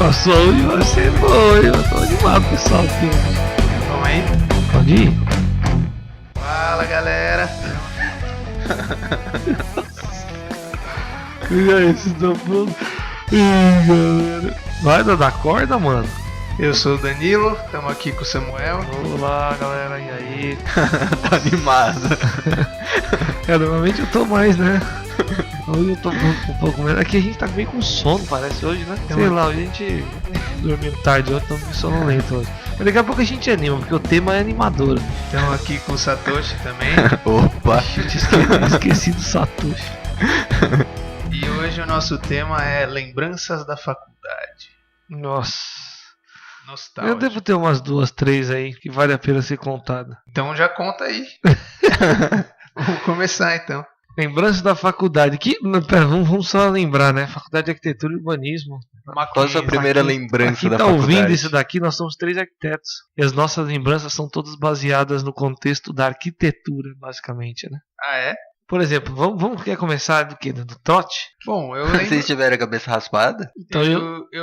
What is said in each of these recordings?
Nossa, hoje vai ser bom, eu tô animado, pessoal. Vamos aí? Pode ir? Fala, galera. E aí, vocês estão falando? Ih, galera. Vai dar corda, mano? Eu sou o Danilo, estamos aqui com o Samuel. Olá, galera, e aí? Tá animado. Normalmente eu tô mais, né? Hoje eu tô um pouco menos. Aqui a gente tá meio com sono, parece, hoje, né? Sei lá, hoje a gente dormiu tarde, hoje estamos sonolento hoje. Mas daqui a pouco a gente anima, porque o tema é animador. Estamos aqui com o Satoshi também. Opa! Esqueci do Satoshi. E hoje o nosso tema é lembranças da faculdade. Nossa. Nostálgico. Eu devo ter umas 2, 3 aí que vale a pena ser contada. Então já conta aí. Vamos começar então. Lembranças da faculdade. Pera, vamos só lembrar, né? Faculdade de Arquitetura e Urbanismo. Qual a sua primeira lembrança da tá faculdade? Ouvindo isso daqui, nós somos 3 arquitetos. E as nossas lembranças são todas baseadas no contexto da arquitetura, basicamente, né? Ah, é? Por exemplo, vamos quer começar do quê? Do trote? Bom, eu lembro... Vocês tiveram a cabeça raspada? Então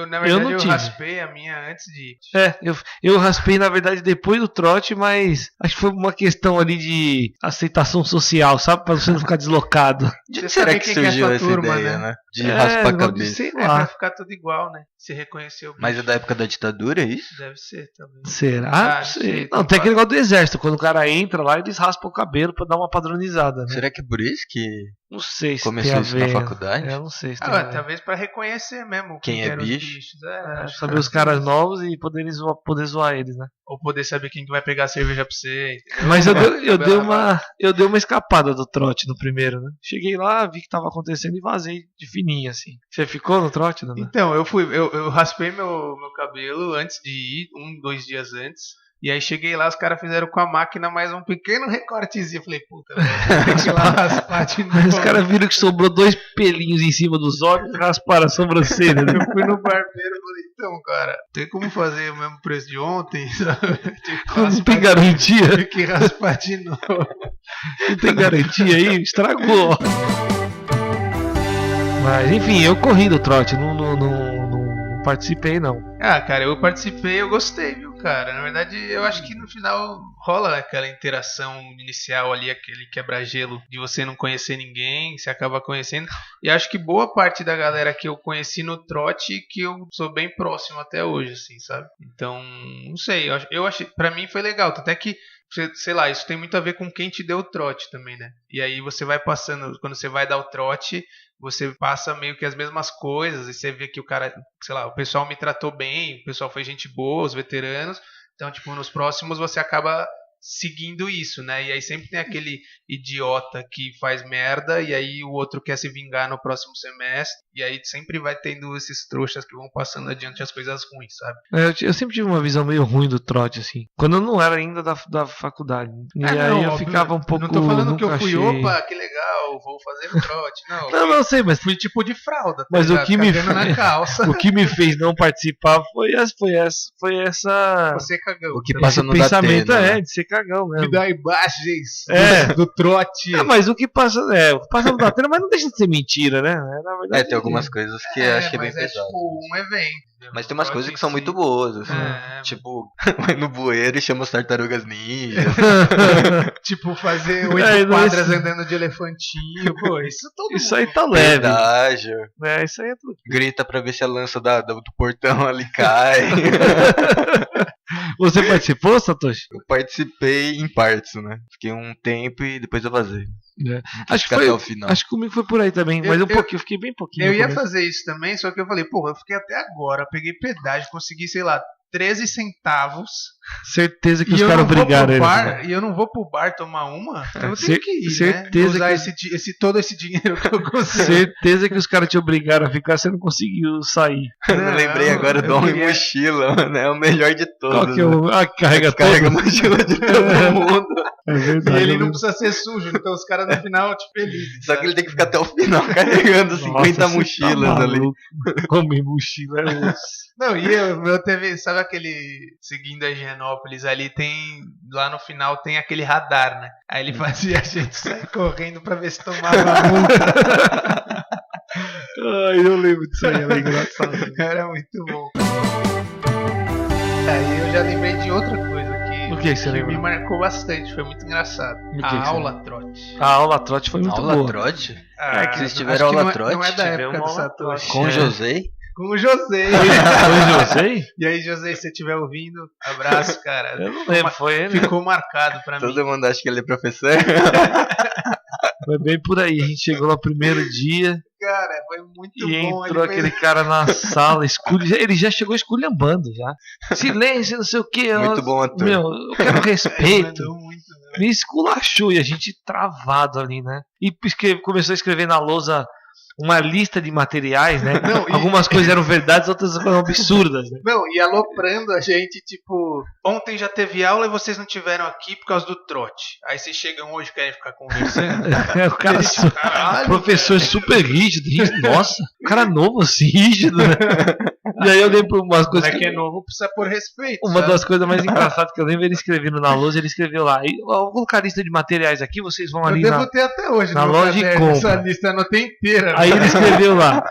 na verdade, eu tive. raspei a minha antes de ir. Eu raspei, na verdade, depois do trote, mas acho que foi uma questão ali de aceitação social, sabe? Pra você não ficar deslocado. De Você onde será sabe que quem que é surgiu sua essa turma, ideia, né? né? De raspar a cabeça. Sei É pra lá. ficar tudo igual, né? Se reconheceu. Mas é da época da ditadura, é isso? Deve ser também. Será? Ah, Não sei. não Não, tem aquele negócio do exército. Quando o cara entra lá, eles raspam o cabelo pra dar uma padronizada, né? Será que é por isso que Não sei se começou tem a isso na ver. faculdade? Eu não sei se tem a ver. Talvez pra reconhecer mesmo Quem é eram os bicho. bichos. É, saber os caras novos e poder zoar eles, né? Ou poder saber quem que vai pegar a cerveja pra você. Entendeu? Mas eu dei uma escapada do trote no primeiro, né? Cheguei lá, vi que tava acontecendo e vazei de fininho, assim. Você ficou no trote, Dana? Então, eu raspei meu cabelo antes de ir, 2 dias antes. E aí cheguei lá, os caras fizeram com a máquina mais um pequeno recortezinho. Eu falei, puta, velho, tem que ir lá raspar de novo. Aí os caras viram que sobrou 2 pelinhos em cima dos olhos e rasparam a sobrancelha, né? Eu fui no barbeiro e falei, então, cara, tem como fazer o mesmo preço de ontem? Sabe? Não tem garantia? Tem que raspar de novo. Não tem garantia aí? Estragou. Mas enfim, eu corri do trote, não participei não. Ah, cara, eu participei, eu gostei, viu, cara? Na verdade, eu acho que no final rola aquela interação inicial ali, aquele quebra-gelo de você não conhecer ninguém, você acaba conhecendo. E acho que boa parte da galera que eu conheci no trote, que eu sou bem próximo até hoje, assim, sabe? Então, não sei, eu achei, pra mim foi legal, até que, sei lá, isso tem muito a ver com quem te deu o trote também, né? E aí você vai passando, quando você vai dar o trote, você passa meio que as mesmas coisas e você vê que o cara, sei lá, o pessoal me tratou bem, o pessoal foi gente boa, os veteranos. Então, tipo, nos próximos você acaba seguindo isso, né? E aí sempre tem aquele idiota que faz merda e aí o outro quer se vingar no próximo semestre. E aí sempre vai tendo esses trouxas que vão passando adiante as coisas ruins, sabe? Eu sempre tive uma visão meio ruim do trote, assim. Quando eu não era ainda da faculdade. E aí não, eu óbvio, ficava um pouco... não tô falando que eu fui, achei... opa, que legal, vou fazer o trote. Não, Não sei, mas... fui tipo de fralda, tá Mas ligado? o que me Cagando na calça. O que me fez não participar foi essa... Você cagão. O que tá passa Esse no pensamento Datena, né? de ser cagão mesmo. Me dá imagens É. do trote. Mas o que passa no Datena, mas não deixa de ser mentira, né? Na verdade, Tem algumas coisas que eu acho que é bem mas é pesado. tipo um evento. Mas tem umas coisas que são muito boas, assim. Tipo, vai no bueiro e chama as tartarugas ninja. Tipo, fazer 8 É, não, quadras isso- andando de elefantinho. Pô, isso todo Isso mundo aí tá leve. Verdade. Isso aí é tudo. Grita pra ver se a lança do portão ali cai. Você participou, Satoshi? Eu participei em partes, né? Fiquei um tempo e depois eu vazei. É. Não quis Acho que ficar foi- até o final. Acho que comigo foi por aí também, mas Eu- eu fiquei bem pouquinho. Eu no ia começo. fazer isso também, só que eu falei, porra, eu fiquei até agora, peguei pedágio, consegui, sei lá, 13 centavos. Certeza que E os eu caras não vou obrigaram pro eles. bar, né? e eu não vou pro bar tomar uma, eu Cer- tenho que ir, certeza né? Usar que- todo esse dinheiro que eu consegui. Certeza que os caras te obrigaram a ficar, você não conseguiu sair. Eu lembrei agora do eu Homem queria- Mochila, mano. É o melhor de todos. Qual que é o. Ah, carrega Carrega a todo. mochila de todo mundo. É E verdade. ele eu não lembro. precisa ser sujo, então os caras no final, tipo, felizes. Só que sabe? ele tem que ficar até o final carregando 50 Nossa, você mochilas tá ali. maluco. Homem mochila é osso. Não, e o meu TV, sabe aquele seguindo a Higienópolis ali, tem, lá no final tem aquele radar, né? Aí ele fazia a gente sair correndo pra ver se tomava a multa. Ai, eu lembro disso aí, era engraçado. Era muito bom. Aí eu já lembrei de outra coisa O que você que lembra? me marcou bastante, foi muito engraçado. O que A você aula trote. A aula trote foi muito Aula boa. trote? Que vocês tiveram aula trote? Não é da Tivemos época do aula Satoshi. Com o José? Com o José. Foi José? E aí, José, se você estiver ouvindo, abraço, cara. Eu não lembro, foi ele. Ficou marcado pra mim. Todo mundo acha que ele é professor? Foi bem por aí. A gente chegou lá no primeiro dia Cara, foi muito e bom. entrou aquele cara na sala, ele já chegou esculhambando já. Silêncio, não sei o que. Muito bom ator. Meu, eu quero respeito. Mandou muito, né? Me esculachou e a gente travado ali, né? E começou a escrever na lousa uma lista de materiais, né? Não, Algumas coisas eram verdades, outras foram absurdas, né? Não, e aloprando a gente, tipo, ontem já teve aula e vocês não tiveram aqui por causa do trote. Aí vocês chegam hoje e querem ficar conversando. O cara, Caralho, professor super rígido, nossa, o cara novo assim, rígido, né? E aí eu lembro umas O coisas moleque é novo, precisa pôr respeito. Uma sabe? das coisas mais engraçadas que eu lembro, ele escrevendo na lousa, ele escreveu lá, vou colocar a lista de materiais aqui, vocês vão Eu ali devo na... ter até hoje na no meu loja e caderno, compra. essa lista, anotei inteira. Aí ele escreveu lá,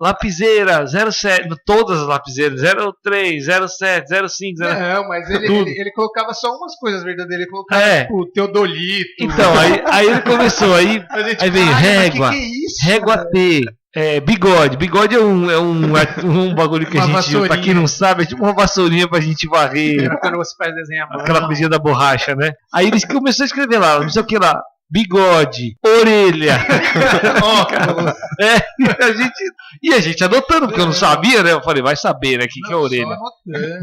lapiseira 07, todas as lapiseiras, 03, 07, 05, 0... Não, mas ele colocava só umas coisas verdadeiras. Ele colocava, tipo, Teodolito. Então, aí ele começou, aí veio régua, que é isso, régua cara? T, bigode. Bigode é um bagulho que Uma a gente, vassourinha. pra quem não sabe, é tipo uma vassourinha pra gente varrer. Era quando você faz desenhar a mão. Aquela coisinha da borracha, né? Aí ele começou a escrever lá, não sei o que lá. Bigode, orelha, óculos. A gente anotando, porque eu não sabia, né? Eu falei, vai saber, né? O que é orelha?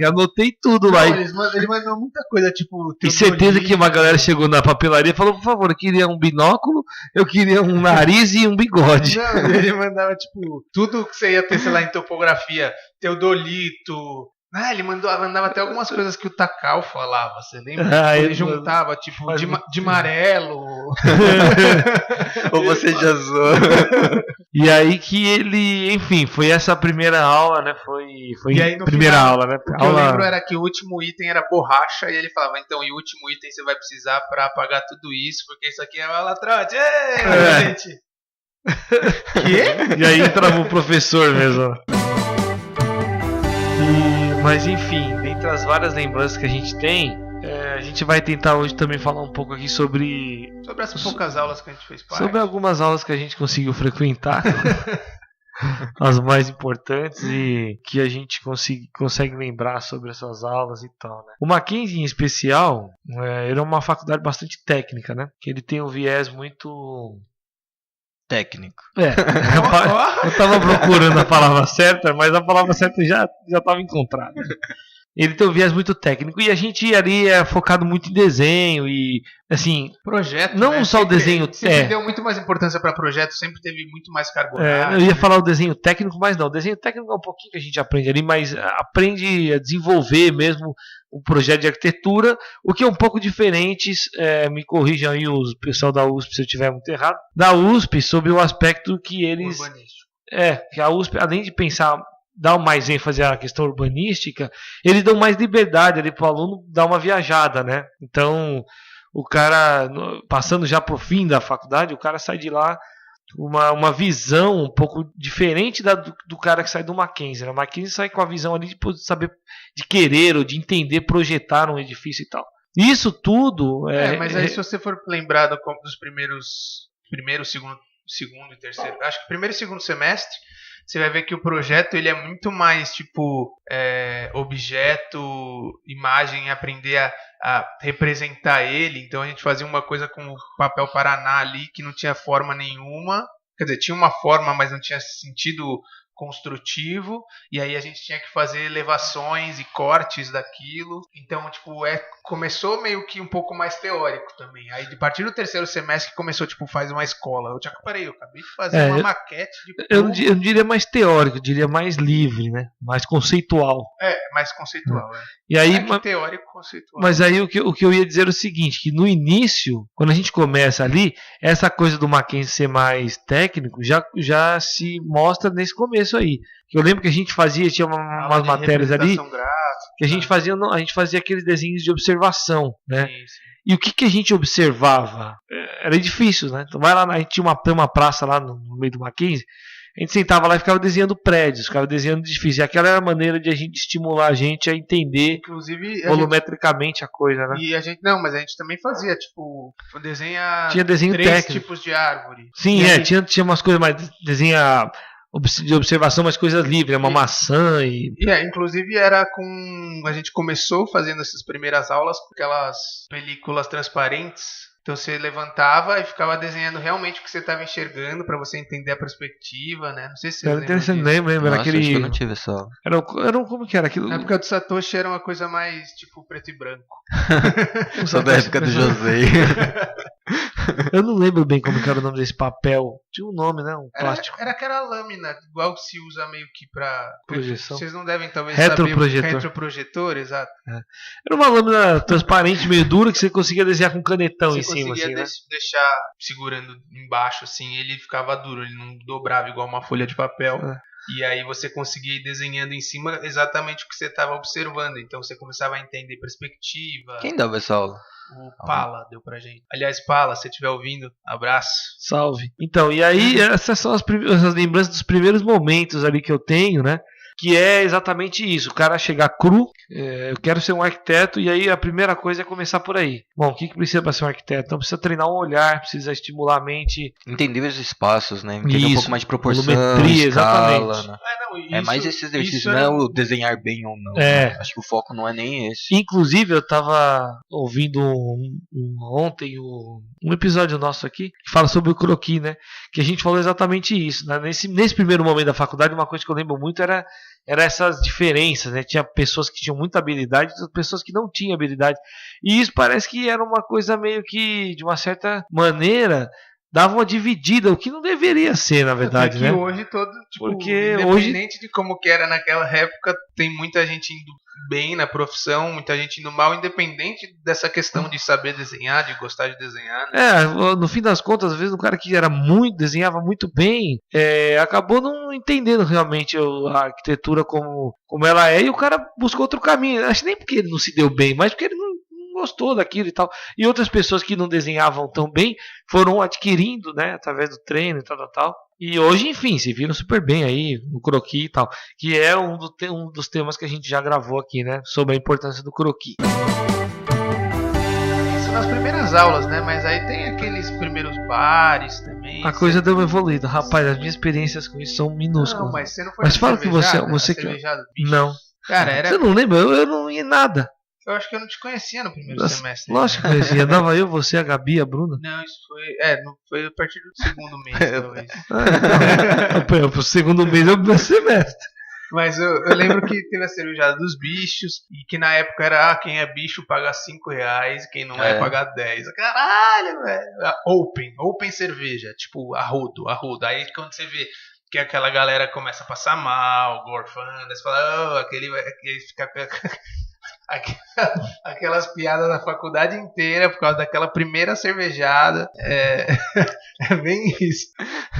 E anotei tudo lá. Ele mandou muita coisa, tipo. Tenho certeza que uma galera chegou na papelaria e falou, por favor, eu queria um binóculo, eu queria um nariz e um bigode. Não, ele mandava, tipo, tudo que você ia ter, sei lá, em topografia, Teodolito. Ele mandava até algumas coisas que o Takao falava, você lembra? Ele juntava, tipo, de amarelo. Ou você já zoou. E aí que ele, enfim, foi essa primeira aula, né? Foi E aí, no primeira final, aula, né? O que eu lembro era que o último item era borracha, e ele falava, então, e o último item você vai precisar pra apagar tudo isso, porque isso aqui é uma latrote. Gente! E aí entrava o professor mesmo. Mas enfim, dentre as várias lembranças que a gente tem, a gente vai tentar hoje também falar um pouco aqui sobre as poucas aulas que a gente fez parte. Sobre algumas aulas que a gente conseguiu frequentar. As mais importantes e que a gente consegue lembrar sobre essas aulas e tal, né? O Mackenzie em especial, ele é uma faculdade bastante técnica, né? Que ele tem um viés muito... técnico. Eu tava procurando a palavra certa, mas a palavra certa já estava encontrada. Ele tem um viés muito técnico e a gente ali é focado muito em desenho e, assim, projeto, não né? só o desenho sempre deu muito mais importância para projeto, sempre teve muito mais carga horária. Eu ia falar o desenho técnico, mas não, o desenho técnico é um pouquinho que a gente aprende ali, mas aprende a desenvolver mesmo o projeto de arquitetura, o que é um pouco diferente, me corrijam aí os pessoal da USP se eu estiver muito errado, da USP sobre o aspecto que eles... urbanístico. Que a USP, além de pensar... dá mais ênfase à questão urbanística, eles dão mais liberdade ali para o aluno dar uma viajada, né? Então, o cara, passando já para o fim da faculdade, o cara sai de lá uma visão um pouco diferente do cara que sai do Mackenzie, né? O Mackenzie sai com a visão ali de saber, de querer ou de entender, projetar um edifício e tal. Isso tudo... mas aí se você for lembrar dos primeiro, segundo e terceiro... Acho que primeiro e segundo semestre, você vai ver que o projeto ele é muito mais tipo objeto, imagem, aprender a representar ele. Então a gente fazia uma coisa com o papel Paraná ali que não tinha forma nenhuma. Quer dizer, tinha uma forma, mas não tinha sentido construtivo. E aí a gente tinha que fazer elevações e cortes daquilo. Então, tipo, começou meio que um pouco mais teórico também. Aí, a partir do terceiro semestre, que começou, tipo, faz uma escola. Eu acabei de fazer uma maquete de... Eu não diria mais teórico, eu diria mais livre, né? Mais conceitual. Mais conceitual, E aí, teórico, conceitual. Mas aí o que eu ia dizer é o seguinte, que no início, quando a gente começa ali, essa coisa do Mackenzie ser mais técnico, já se mostra nesse começo aí. Eu lembro que a gente tinha umas matérias ali, que a gente fazia aqueles desenhos de observação, né? Sim. E o que a gente observava? Era edifícios, né? Então vai lá, a gente tinha uma praça lá no meio do Mackenzie, A gente sentava lá e ficava desenhando prédios, ficava desenhando edifícios. E aquela era a maneira de a gente estimular a gente a entender volumetricamente a coisa, né? E a gente, mas a gente também fazia, tipo, tinha desenho 3 técnico. tipos de árvore. Sim, tinha umas coisas mais, desenha de observação, mas coisas livres, uma maçã e... Inclusive a gente começou fazendo essas primeiras aulas com aquelas películas transparentes. Então você levantava e ficava desenhando realmente o que você estava enxergando para você entender a perspectiva, né? Não sei se você lembra disso. Lembra, Nossa, aquele... acho que eu não tive essa aula. Como que era aquilo? Na época do Satoshi era uma coisa mais, tipo, preto e branco. Só da época do José. Eu não lembro bem como que era o nome desse papel. Tinha um nome, né? Um plástico. Era aquela lâmina, igual que se usa meio que pra... projeção. Vocês não devem talvez retroprojetor. saber o retroprojetor, exato. Era uma lâmina transparente, meio dura, que você conseguia desenhar com canetão em cima. Você conseguia deixar segurando embaixo, assim, ele ficava duro, ele não dobrava igual uma folha de papel. E aí você conseguia ir desenhando em cima exatamente o que você estava observando. Então você começava a entender perspectiva. Quem dava essa aula? O Pala deu pra gente. Aliás, Pala, se você estiver ouvindo, abraço. Salve. Então, e aí essas são as lembranças dos primeiros momentos ali que eu tenho, né? Que é exatamente isso, o cara chegar cru, eu quero ser um arquiteto, e aí a primeira coisa é começar por aí. Bom, o que precisa para ser um arquiteto? Então precisa treinar um olhar, precisa estimular a mente. Entender os espaços, né? Entender isso, um pouco mais de proporção, volumetria, escala, exatamente. né? É mais esse exercício, não é o desenhar bem ou não. É. Né? Acho que o foco não é nem esse. Inclusive, eu estava ouvindo ontem um episódio nosso aqui que fala sobre o croquis, né? Que a gente falou exatamente isso. Né? Nesse primeiro momento da faculdade, uma coisa que eu lembro muito era essas diferenças, né? Tinha pessoas que tinham muita habilidade e pessoas que não tinham habilidade. E isso parece que era uma coisa meio que, de uma certa maneira, dava uma dividida, o que não deveria ser, na verdade, né? Hoje todo, tipo, porque independente de como que era naquela época, tem muita gente indo bem na profissão, muita gente indo mal, independente dessa questão de saber desenhar, de gostar de desenhar, né? No fim das contas, às vezes o cara que desenhava muito bem, acabou não entendendo realmente a arquitetura como ela é, e o cara buscou outro caminho. Acho nem porque ele não se deu bem, mas porque ele não gostou daquilo e tal. E outras pessoas que não desenhavam tão bem foram adquirindo, né, através do treino e tal. E hoje, enfim, se viram super bem aí no croquis e tal, que é um dos temas que a gente já gravou aqui, né, sobre a importância do croquis. Isso nas primeiras aulas, né, mas aí tem aqueles primeiros bares também. A coisa deu uma evoluída, rapaz, as minhas experiências com isso são minúsculas. Não, mas você não foi fala que você que... Não. Cara, você não lembra? Eu não ia nada. Eu acho que eu não te conhecia no primeiro semestre. Lógico que conhecia. Dava eu, você, a Gabi, a Bruna. Não, isso foi a partir do segundo mês, talvez. Então, pro segundo mês é o primeiro semestre. Mas eu lembro que teve a cervejada dos bichos, e que na época era, quem é bicho paga R$5, quem não é paga 10. Caralho, velho. Open cerveja, tipo, arrodo. Aí quando você vê que aquela galera começa a passar mal, gorfando, você fala, aquele fica... Aquelas piadas da faculdade inteira por causa daquela primeira cervejada. É bem isso.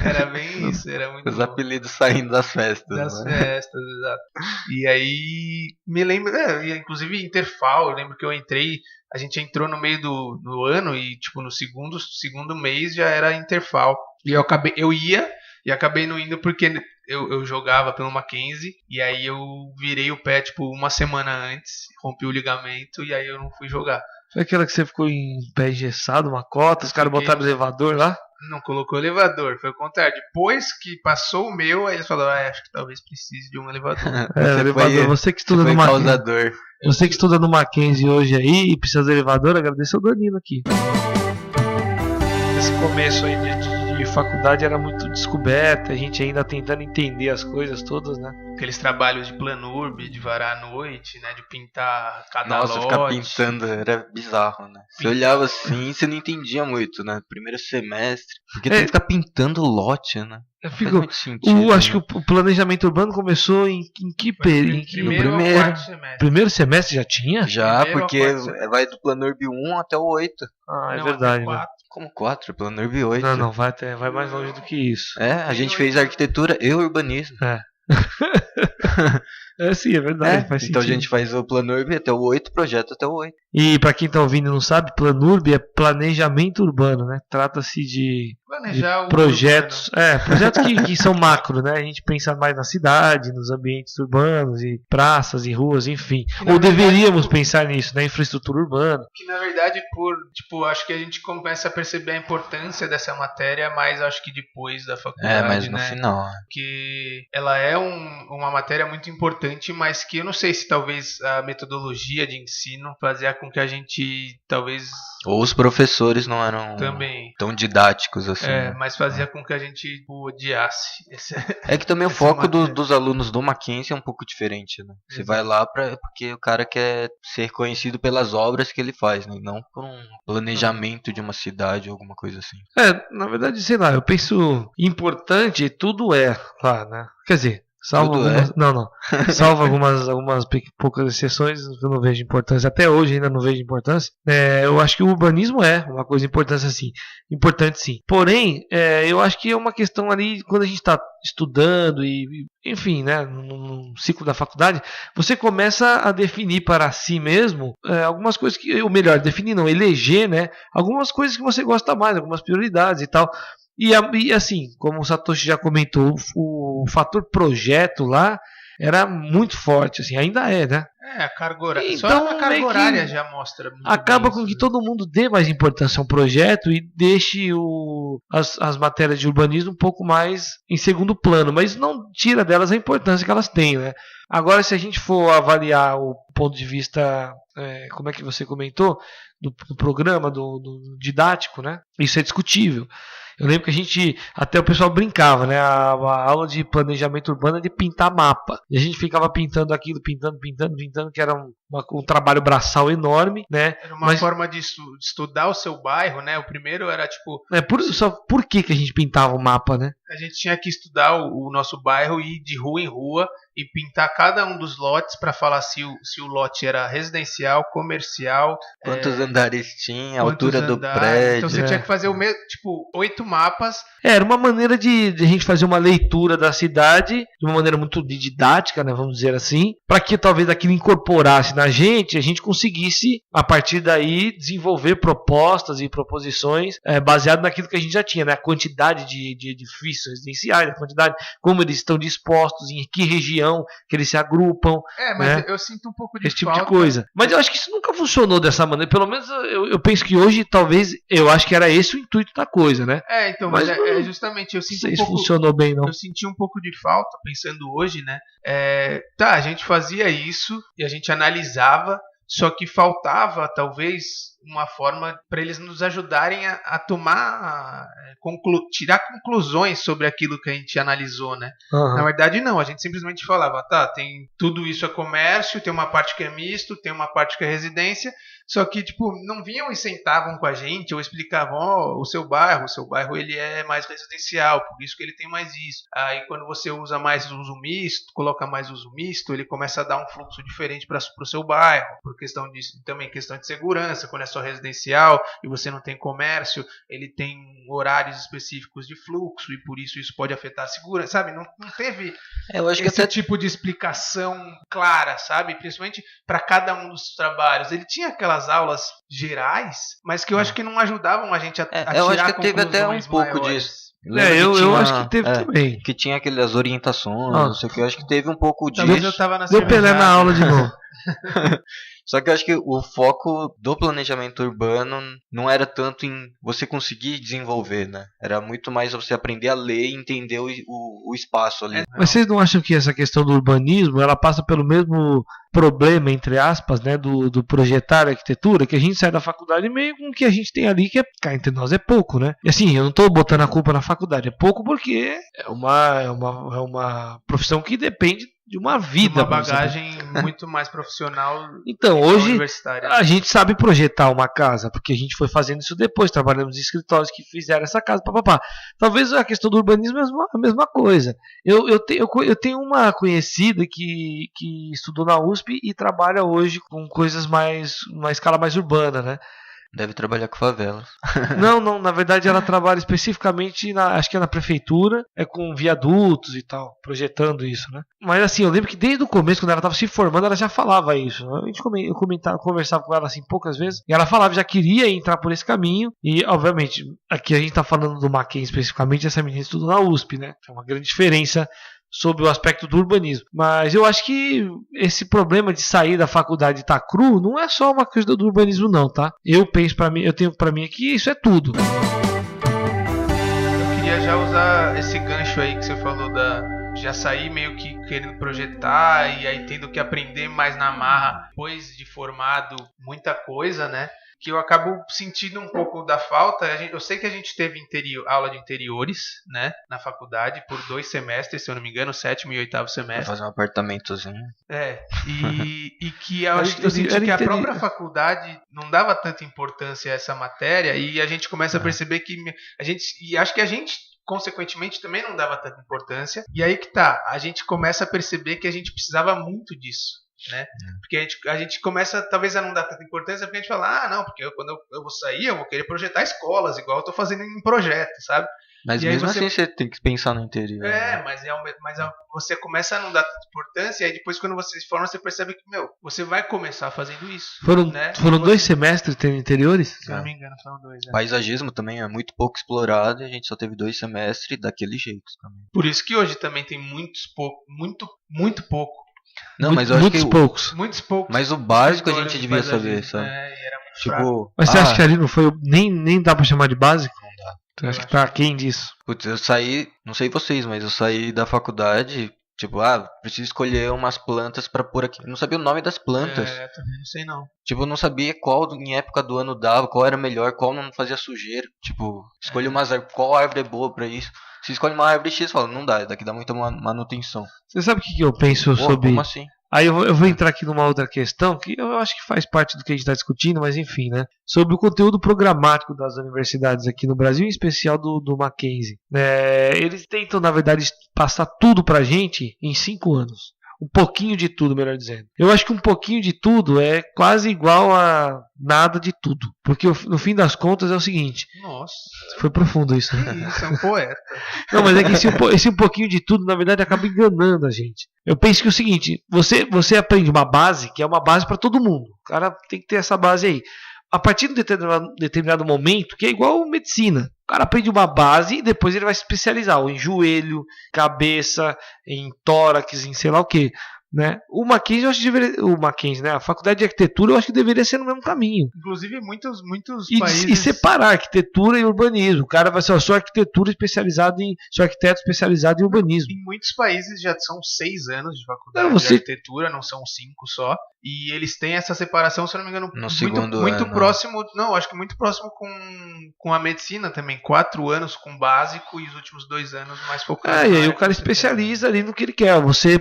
Era bem isso. Era muito os apelidos saindo das festas. Das festas, exato. E aí me lembro, inclusive Interfal, eu lembro que eu entrei, a gente entrou no meio do ano e tipo no segundo mês já era Interfal. E eu ia e acabei não indo porque eu jogava pelo Mackenzie, e aí eu virei o pé, tipo, uma semana antes, rompi o ligamento, e aí eu não fui jogar. Foi aquela que você ficou em pé engessado, uma cota, os caras botaram o elevador lá? Não colocou elevador, foi o contrário. Depois que passou o meu, aí eles falaram, acho que talvez precise de um elevador. Elevador, você que estuda no Mackenzie. Você que estuda no Mackenzie hoje aí e precisa de elevador, agradeço ao Danilo aqui. Esse começo aí de faculdade era muito descoberta, a gente ainda tentando entender as coisas todas, né? Aqueles trabalhos de planurb, de varar à noite, né? De pintar cada lote. Nossa, ficar pintando era bizarro, né? Você olhava assim, você não entendia muito, né? Primeiro semestre. Porque tem que ficar pintando lote, né? Acho que o planejamento urbano começou em que período? Primeiro semestre já tinha? Já, porque vai do Planurb 1 até o 8. É verdade, né? Como 4? Planurb 8. Não, vai mais longe do que isso. A gente fez arquitetura e urbanismo. Sim, é verdade, faz então sentido. A gente faz o Planurb até o 8, projeto até o 8. E pra quem tá ouvindo e não sabe, Planurb é planejamento urbano, né? Trata-se de planejar o projetos, projetos que são macro, né? A gente pensa mais na cidade, nos ambientes urbanos e praças e ruas, enfim. Ou deveríamos pensar nisso, na infraestrutura urbana. Que na verdade, acho que a gente começa a perceber a importância dessa matéria, mas acho que depois da faculdade, mas no final. Que ela é uma matéria muito importante, mas que eu não sei se talvez a metodologia de ensino fazia com que a gente talvez... Ou os professores não eram também tão didáticos assim. Mas fazia com que a gente odiasse. É que também o foco dos alunos do Mackenzie é um pouco diferente, né? Você vai lá porque o cara quer ser conhecido pelas obras que ele faz, né? Não por um planejamento de uma cidade ou alguma coisa assim. Na verdade, sei lá, eu penso importante, tudo é lá, né? Quer dizer, salvo algumas, salvo algumas poucas exceções, eu não vejo importância. Até hoje ainda não vejo importância. Eu acho que o urbanismo é uma coisa importante sim. Porém, eu acho que é uma questão ali, quando a gente está estudando enfim, né, no ciclo da faculdade, você começa a definir para si mesmo algumas coisas ou melhor, definir não, eleger, né, algumas coisas que você gosta mais, algumas prioridades e tal. E assim, como o Satoshi já comentou, o fator projeto lá era muito forte, assim, ainda é, né? A carga horária. Então, só a carga horária já mostra muito acaba bem com isso, que todo mundo dê mais importância ao projeto e deixe as matérias de urbanismo um pouco mais em segundo plano, mas não tira delas a importância que elas têm, né? Agora, se a gente for avaliar o ponto de vista, como é que você comentou, do programa, do didático, né? Isso é discutível. Eu lembro que até o pessoal brincava, né? A aula de planejamento urbano é de pintar mapa. E a gente ficava pintando aquilo, pintando, que era um trabalho braçal enorme, né? Era uma forma de estudar o seu bairro, né? O primeiro era tipo... Por que a gente pintava o mapa, né? A gente tinha que estudar o nosso bairro e ir de rua em rua e pintar cada um dos lotes para falar se o lote era residencial, comercial... Quantos andares tinha, a altura do prédio... Então você tinha que fazer 8 mapas. Era uma maneira de a gente fazer uma leitura da cidade de uma maneira muito didática, né, vamos dizer assim, para que talvez aquilo incorporasse na gente, a gente conseguisse, a partir daí, desenvolver propostas e proposições baseado naquilo que a gente já tinha, né, a quantidade de edifícios residenciais, a quantidade, como eles estão dispostos, em que região que eles se agrupam. Mas né, eu sinto um pouco de esse tipo falta. de coisa. Mas eu acho que isso nunca funcionou dessa maneira. Pelo menos eu penso que hoje, talvez, eu acho que era esse o intuito da coisa, né? Então, mas justamente, eu sinto não sei se funcionou bem, não. Eu senti um pouco de falta, pensando hoje, né? A gente fazia isso e a gente analisava, só que faltava, talvez, uma forma para eles nos ajudarem a tomar, tirar conclusões sobre aquilo que a gente analisou, né? Uhum. Na verdade, não. A gente simplesmente falava, tem tudo isso é comércio, tem uma parte que é misto, tem uma parte que é residência, só que, não vinham e sentavam com a gente ou explicavam, o seu bairro ele é mais residencial, por isso que ele tem mais isso. Aí, quando você usa mais uso misto, coloca mais uso misto, ele começa a dar um fluxo diferente para o seu bairro, por questão também questão de segurança, quando é só residencial e você não tem comércio, ele tem horários específicos de fluxo e por isso pode afetar a segurança, sabe? Não teve esse tipo de explicação clara, sabe? Principalmente para cada um dos trabalhos. Ele tinha aquelas aulas gerais, mas que eu acho que não ajudavam a gente a tirar eu acho que teve até um pouco disso. Eu acho que teve também. Que tinha aquelas orientações, não sei o que. Eu acho que teve um pouco disso. Talvez eu tava Deu Pelé na aula de novo. Só que eu acho que o foco do planejamento urbano não era tanto em você conseguir desenvolver, né? Era muito mais você aprender a ler e entender o espaço ali. Mas vocês não acham que essa questão do urbanismo, ela passa pelo mesmo problema, entre aspas, né, do projetar arquitetura, que a gente sai da faculdade meio com o que a gente tem ali, que cá entre nós é pouco, né? E assim, eu não estou botando a culpa na faculdade, é pouco porque é uma profissão que depende de uma vida. Uma bagagem muito mais profissional. Então, hoje a gente sabe projetar uma casa, porque a gente foi fazendo isso depois, trabalhamos em escritórios que fizeram essa casa, papapá. Talvez a questão do urbanismo é a mesma coisa. Eu tenho uma conhecida que estudou na USP e trabalha hoje com coisas uma escala mais urbana, né? Deve trabalhar com favelas. Não, na verdade ela trabalha especificamente, acho que é na prefeitura, com viadutos e tal, projetando isso, né? Mas assim, eu lembro que desde o começo, quando ela estava se formando, ela já falava isso. Eu conversava com ela assim poucas vezes, e ela falava, já queria entrar por esse caminho, e obviamente, aqui a gente tá falando do Mackenzie especificamente, essa menina estuda na USP, né? É uma grande diferença sobre o aspecto do urbanismo. Mas eu acho que esse problema de sair da faculdade e tá cru não é só uma coisa do urbanismo não, tá? Eu tenho pra mim aqui, isso é tudo. Eu queria já usar esse gancho aí que você falou já sair meio que querendo projetar e aí tendo que aprender mais na marra, depois de formado, muita coisa, né? Que eu acabo sentindo um pouco da falta. Eu sei que a gente teve aula de interiores, né, na faculdade, por 2 semestres, se eu não me engano, 7º e 8º semestre. Fazer um apartamentozinho. E que eu senti que a própria faculdade não dava tanta importância a essa matéria, e a gente começa a perceber que acho que a gente consequentemente também não dava tanta importância, e aí que tá, a gente começa a perceber que a gente precisava muito disso. Né? Porque a gente começa talvez a não dar tanta importância, porque a gente fala, não, porque quando eu vou sair eu vou querer projetar escolas, igual eu tô fazendo em projeto, sabe? Mas e mesmo assim você tem que pensar no interior. Né? Mas você começa a não dar tanta importância, e aí depois quando você se forma, você percebe que, você vai começar fazendo isso. Foram 2 semestres tendo interiores? Se eu não me engano, foram 2. Paisagismo também é muito pouco explorado, e a gente só teve 2 semestres daquele jeito também. Por isso que hoje também tem muito pouco. Não, mas eu acho que muitos poucos. Mas o básico a gente devia saber, sabe? E era muito tipo, mas você acha que ali não foi nem dá pra chamar de básico? Não dá. Então acho que tá aquém disso. Putz, eu saí, não sei vocês, mas eu saí da faculdade, tipo, preciso escolher umas plantas pra pôr aqui. Eu não sabia o nome das plantas. Também não sei não. Tipo, eu não sabia qual em época do ano dava, qual era melhor, qual não fazia sujeira. Tipo, escolhe umas árvores, qual árvore é boa pra isso. Se escolhe uma árvore X, fala, não dá, daqui dá muita manutenção. Você sabe o que eu penso sobre... Como assim? Aí eu vou entrar aqui numa outra questão, que eu acho que faz parte do que a gente está discutindo, mas enfim, né? Sobre o conteúdo programático das universidades aqui no Brasil, em especial do Mackenzie. Eles tentam, na verdade, passar tudo pra gente em 5 anos. Um pouquinho de tudo, melhor dizendo. Eu acho que um pouquinho de tudo é quase igual a nada de tudo. Porque no fim das contas é o seguinte. Nossa. Foi profundo isso, né? Isso, é um poeta. Não, mas é que esse um pouquinho de tudo, na verdade, acaba enganando a gente. Eu penso que é o seguinte, você aprende uma base, que é uma base para todo mundo. O cara tem que ter essa base aí. A partir de um determinado momento, que é igual medicina. O cara aprende uma base e depois ele vai se especializar. Ou em joelho, cabeça, em tórax, em sei lá o que. Né? O Mackenzie, eu acho que deveria. O Mackenzie, né? A faculdade de arquitetura, eu acho que deveria ser no mesmo caminho. Inclusive, muitos países. E separar arquitetura e urbanismo. O cara vai ser, sou arquitetura especializado sou arquiteto especializado em urbanismo. Em muitos países já são 6 anos de faculdade de arquitetura, não são 5 só. E eles têm essa separação, se eu não me engano, muito próximo. Não, acho que muito próximo com a medicina também. 4 anos com básico e os últimos 2 anos mais focados. E aí o cara especializa ali no que ele quer. Você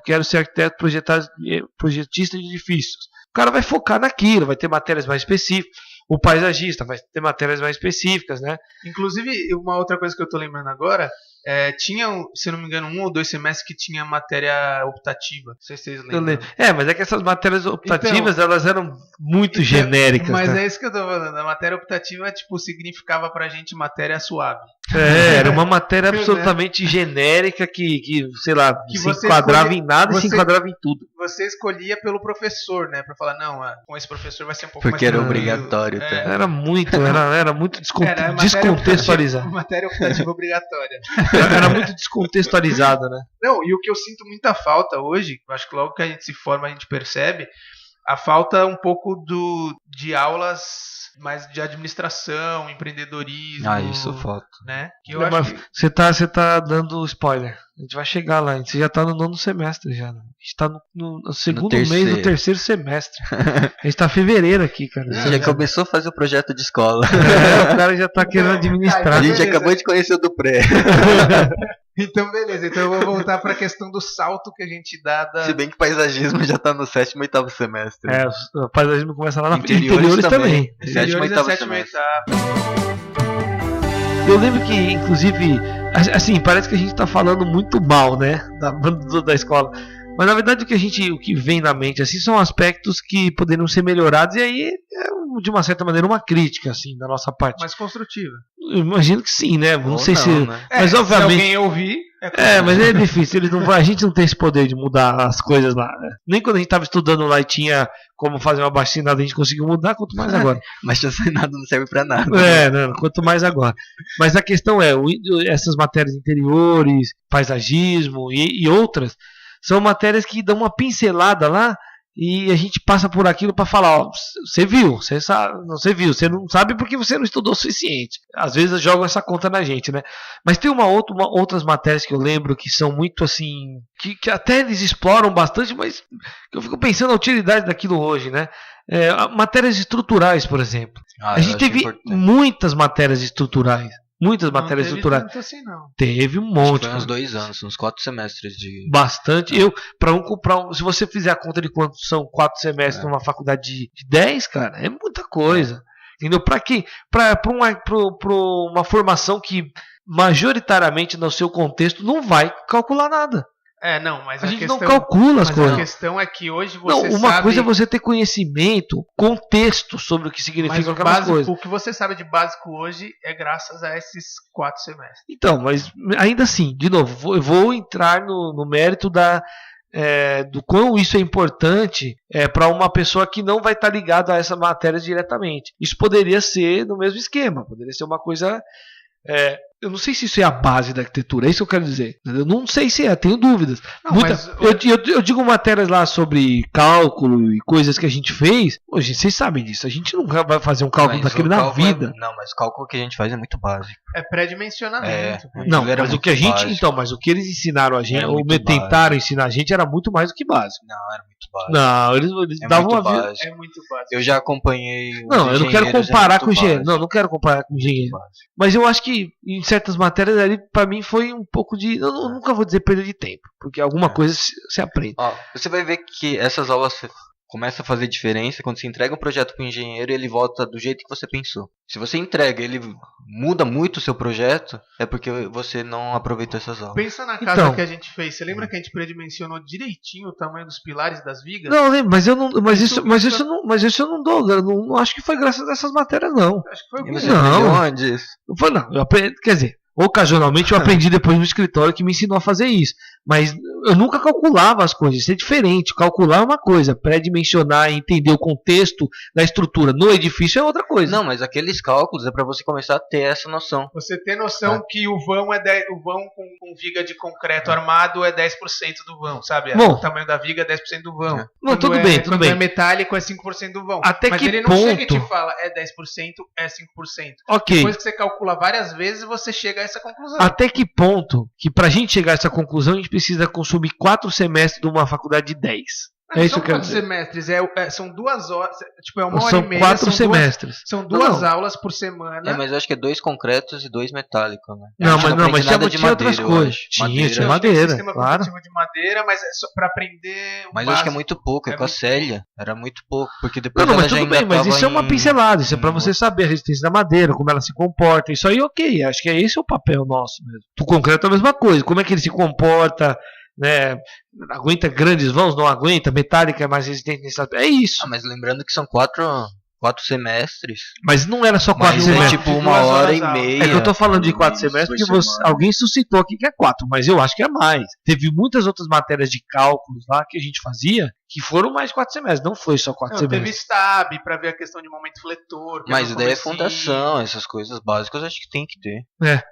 quero ser arquiteto, projetista de edifícios. O cara vai focar naquilo, vai ter matérias mais específicas. O paisagista vai ter matérias mais específicas, né? Inclusive, uma outra coisa que eu tô lembrando agora, tinha, se não me engano, 1 ou 2 semestres que tinha matéria optativa. Não sei se vocês lembram. Mas é que essas matérias optativas, elas eram muito genéricas. Mas cara. É isso que eu tô falando. A matéria optativa, significava pra gente matéria suave. Era uma matéria absolutamente genérica que sei lá, que se enquadrava em nada e se enquadrava em tudo. Você escolhia pelo professor, né? Pra falar, não, com esse professor vai ser um pouco porque mais... Porque era obrigatório. Era muito descontextualizado. Matéria optativa obrigatória. Era muito descontextualizado, né? Não, e o que eu sinto muita falta hoje, acho que logo que a gente se forma a gente percebe, a falta um pouco de aulas mais de administração, empreendedorismo. Isso falta. Né? Você tá dando spoiler. A gente vai chegar lá. Você já tá no 9º semestre já. A gente tá no segundo mês do 3º semestre. A gente tá em fevereiro aqui, cara. Já começou a fazer o projeto de escola. O cara já tá querendo administrar. A gente acabou de conhecer o do pré. Então, beleza. Então, eu vou voltar para a questão do salto que a gente dá. Se bem que paisagismo já tá no 7º e 8º semestre. O paisagismo começa lá na interiores também. 7º e 8º semestre. Eu lembro que, inclusive, assim, parece que a gente tá falando muito mal, né? Da escola. Mas na verdade o que vem na mente assim são aspectos que poderiam ser melhorados, e aí é de uma certa maneira uma crítica assim da nossa parte. Mais construtiva. Eu imagino que sim, né? Não sei se. né? Mas obviamente. Se alguém ouvir. Mas é difícil, a gente não tem esse poder de mudar as coisas lá, né? Nem quando a gente tava estudando lá e tinha como fazer uma baixinada a gente conseguiu mudar, quanto mais agora. Mas nada não serve pra nada. Não, quanto mais agora. Mas a questão é, essas matérias interiores, paisagismo e outras, são matérias que dão uma pincelada lá e a gente passa por aquilo para falar, ó, você viu, você sabe, você viu, você não sabe porque você não estudou o suficiente. Às vezes jogam essa conta na gente, né? Mas tem outras matérias que eu lembro que são muito assim, que até eles exploram bastante, mas eu fico pensando na utilidade daquilo hoje, né? Matérias estruturais, por exemplo. A gente teve muitas matérias estruturais. Muitas matérias estruturais. Não teve tanto assim, não. Teve um monte. Foi uns 2 anos, uns 4 semestres de. Bastante. Se você fizer a conta de quanto são 4 semestres numa faculdade de 10, cara, é muita coisa. Entendeu? Pra quem? Pra uma formação que majoritariamente no seu contexto não vai calcular nada. Não, mas a gente não calcula as coisas. A questão é que hoje você uma coisa é você ter conhecimento, contexto sobre o que significa aquelas coisas. O que você sabe de básico hoje é graças a esses 4 semestres. Então, mas ainda assim, de novo, eu vou entrar no mérito do quão isso é importante para uma pessoa que não vai estar ligada a essa matéria diretamente. Isso poderia ser no mesmo esquema, poderia ser uma coisa... eu não sei se isso é a base da arquitetura, é isso que eu quero dizer. Eu não sei se tenho dúvidas. Eu digo matérias lá sobre cálculo e coisas que a gente fez. Hoje, vocês sabem disso, a gente nunca vai fazer um cálculo daquele na vida. Mas o cálculo que a gente faz é muito básico. É pré-dimensionamento. Mas o que a gente, básico. Então, mas o que eles ensinaram a gente, ou tentaram ensinar a gente, era muito mais do que básico. Não, era muito básico. Não, eles davam uma vida. É muito básico. Eu já acompanhei. Não, eu não quero comparar com engenheiro. Não quero comparar com engenheiro. Mas eu acho que em certas matérias ali, pra mim, foi um pouco de. Eu nunca vou dizer perda de tempo, porque alguma coisa se aprende. Você vai ver que essas aulas começam a fazer diferença quando você entrega um projeto para o engenheiro e ele volta do jeito que você pensou. Se você entrega ele muda muito o seu projeto, é porque você não aproveitou essas aulas. Pensa na casa que a gente fez. Você lembra que a gente predimensionou direitinho o tamanho dos pilares das vigas? Não, lembro, mas eu não. Mas isso eu não dou. Eu não acho que foi graças a essas matérias, não. Acho que foi o você aprendeu onde isso? Não, eu aprendi, quer dizer, ocasionalmente eu aprendi depois no escritório que me ensinou a fazer isso. Mas eu nunca calculava as coisas, isso é diferente. Calcular é uma coisa, pré-dimensionar e entender o contexto da estrutura no edifício é outra coisa. Não, mas aqueles cálculos é para você começar a ter essa noção. Você ter noção que o vão com viga de concreto armado é 10% do vão, sabe? O tamanho da viga é 10% do vão. Não, tudo bem. Quando é metálico é 5% do vão. Mas ele não chega e te fala é 10%, é 5%. Ok. Depois que você calcula várias vezes, você chega a essa conclusão. Até que ponto que pra gente chegar a essa conclusão a gente precisa consumir 4 semestres de uma faculdade de 10? É isso que eu quero dizer. Semestres, são 2 horas, tipo, é 1 hora e meia. São 4 semestres. São 2 aulas por semana. Mas eu acho que é 2 concretos e 2 metálicos, né? Mas tinha outras coisas. Tinha madeira, sistema claro. de madeira, mas é só pra aprender. Mas eu acho que é muito pouco, com a Célia. Era muito pouco, porque depois mas tudo bem, mas isso é uma pincelada, isso é pra você saber a resistência da madeira, como ela se comporta. Isso aí, ok, acho que esse é o papel nosso mesmo. O concreto é a mesma coisa, como é que ele se comporta, né? Aguenta grandes vãos, não aguenta, metálica é mais resistente nesse aspecto. É isso. Mas lembrando que são 4 semestres. Mas não era só 4 semestres. Tipo 1 hora e meia. É que eu tô falando de 4 semestres porque alguém suscitou aqui que é 4, mas eu acho que é mais. Teve muitas outras matérias de cálculos lá que a gente fazia que foram mais de 4 semestres, não foi só 4 semestres. Teve STAB pra ver a questão de momento fletor. Mas daí é fundação, essas coisas básicas acho que tem que ter.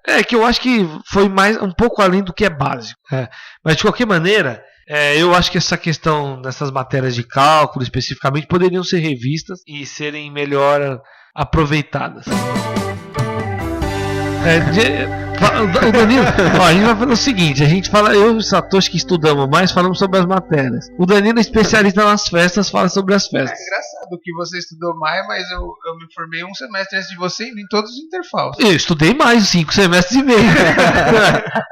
É que eu acho que foi mais um pouco além do que é básico. Mas de qualquer maneira, eu acho que essa questão dessas matérias de cálculo especificamente poderiam ser revistas e serem melhor aproveitadas. O Danilo, a gente vai fazer o seguinte, eu e o Satoshi que estudamos mais, falamos sobre as matérias. O Danilo é especialista nas festas, fala sobre as festas. É engraçado que você estudou mais, mas eu me formei 1 semestre antes de você em todos os interfalos. Eu estudei mais, 5 semestres e meio.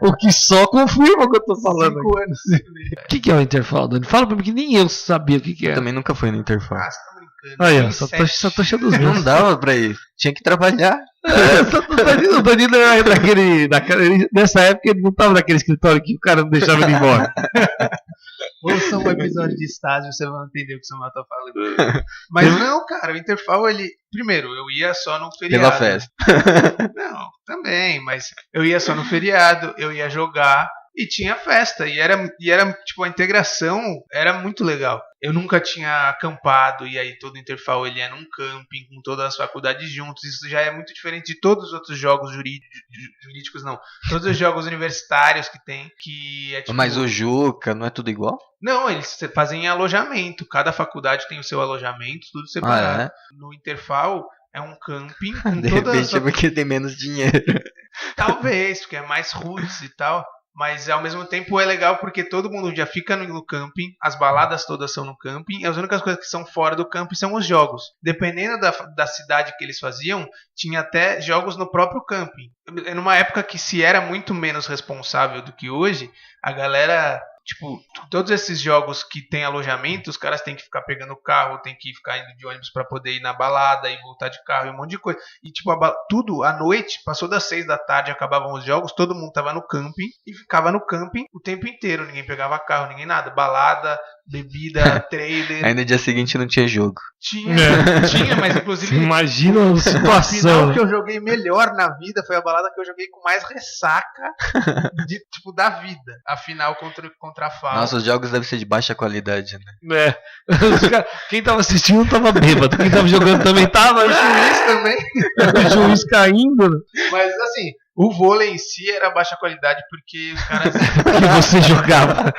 O que só confirma o que eu tô falando. 5 anos e meio. O que é o interfalo, Danilo? Fala pra mim que nem eu sabia o que era. Eu também nunca fui no interfalo. Você tá brincando. Aí, ó, Satoshi é dos meus. Não dava pra ir, tinha que trabalhar. O Danilo era nessa época ele não tava naquele escritório que o cara não deixava ele embora. Ouça um episódio de estágio, você vai entender o que o Samuel tá falando. Mas não, cara, o Interfall, ele... Primeiro, eu ia só no feriado. Pela festa. Não, também, mas eu ia só no feriado, eu ia jogar e tinha festa. E era tipo, a integração era muito legal. Eu nunca tinha acampado, e aí todo o Interfall ele é num camping, com todas as faculdades juntos. Isso já é muito diferente de todos os outros jogos jurídicos, não. Todos os jogos universitários que tem, que é tipo... Mas o Juca, não é tudo igual? Não, eles fazem alojamento. Cada faculdade tem o seu alojamento, tudo separado. Ah, é? No Interfall é um camping com De todas repente é porque tem menos dinheiro. Talvez, porque é mais roots e tal. Mas ao mesmo tempo é legal porque todo mundo já fica no camping, as baladas todas são no camping, e as únicas coisas que são fora do camping são os jogos. Dependendo da cidade que eles faziam, tinha até jogos no próprio camping. Numa época que se era muito menos responsável do que hoje, a galera... Tipo, todos esses jogos que tem alojamento, os caras têm que ficar pegando carro, tem que ficar indo de ônibus pra poder ir na balada e voltar de carro e um monte de coisa. E tipo, tudo à noite, passou das 6 da tarde, acabavam os jogos, todo mundo tava no camping e ficava no camping o tempo inteiro. Ninguém pegava carro, ninguém nada. Balada, bebida, trailer. Aí no dia seguinte não tinha jogo. Tinha, mas inclusive... Imagina a A situação. final que eu joguei melhor na vida foi a balada que eu joguei com mais ressaca da vida. A final contra a FAO. Nossa, os jogos devem ser de baixa qualidade, né? É. Quem tava assistindo tava bêbado. Quem tava jogando também tava. O juiz também. O juiz caindo. Né? Mas assim, o vôlei em si era baixa qualidade porque os caras... Que você jogava.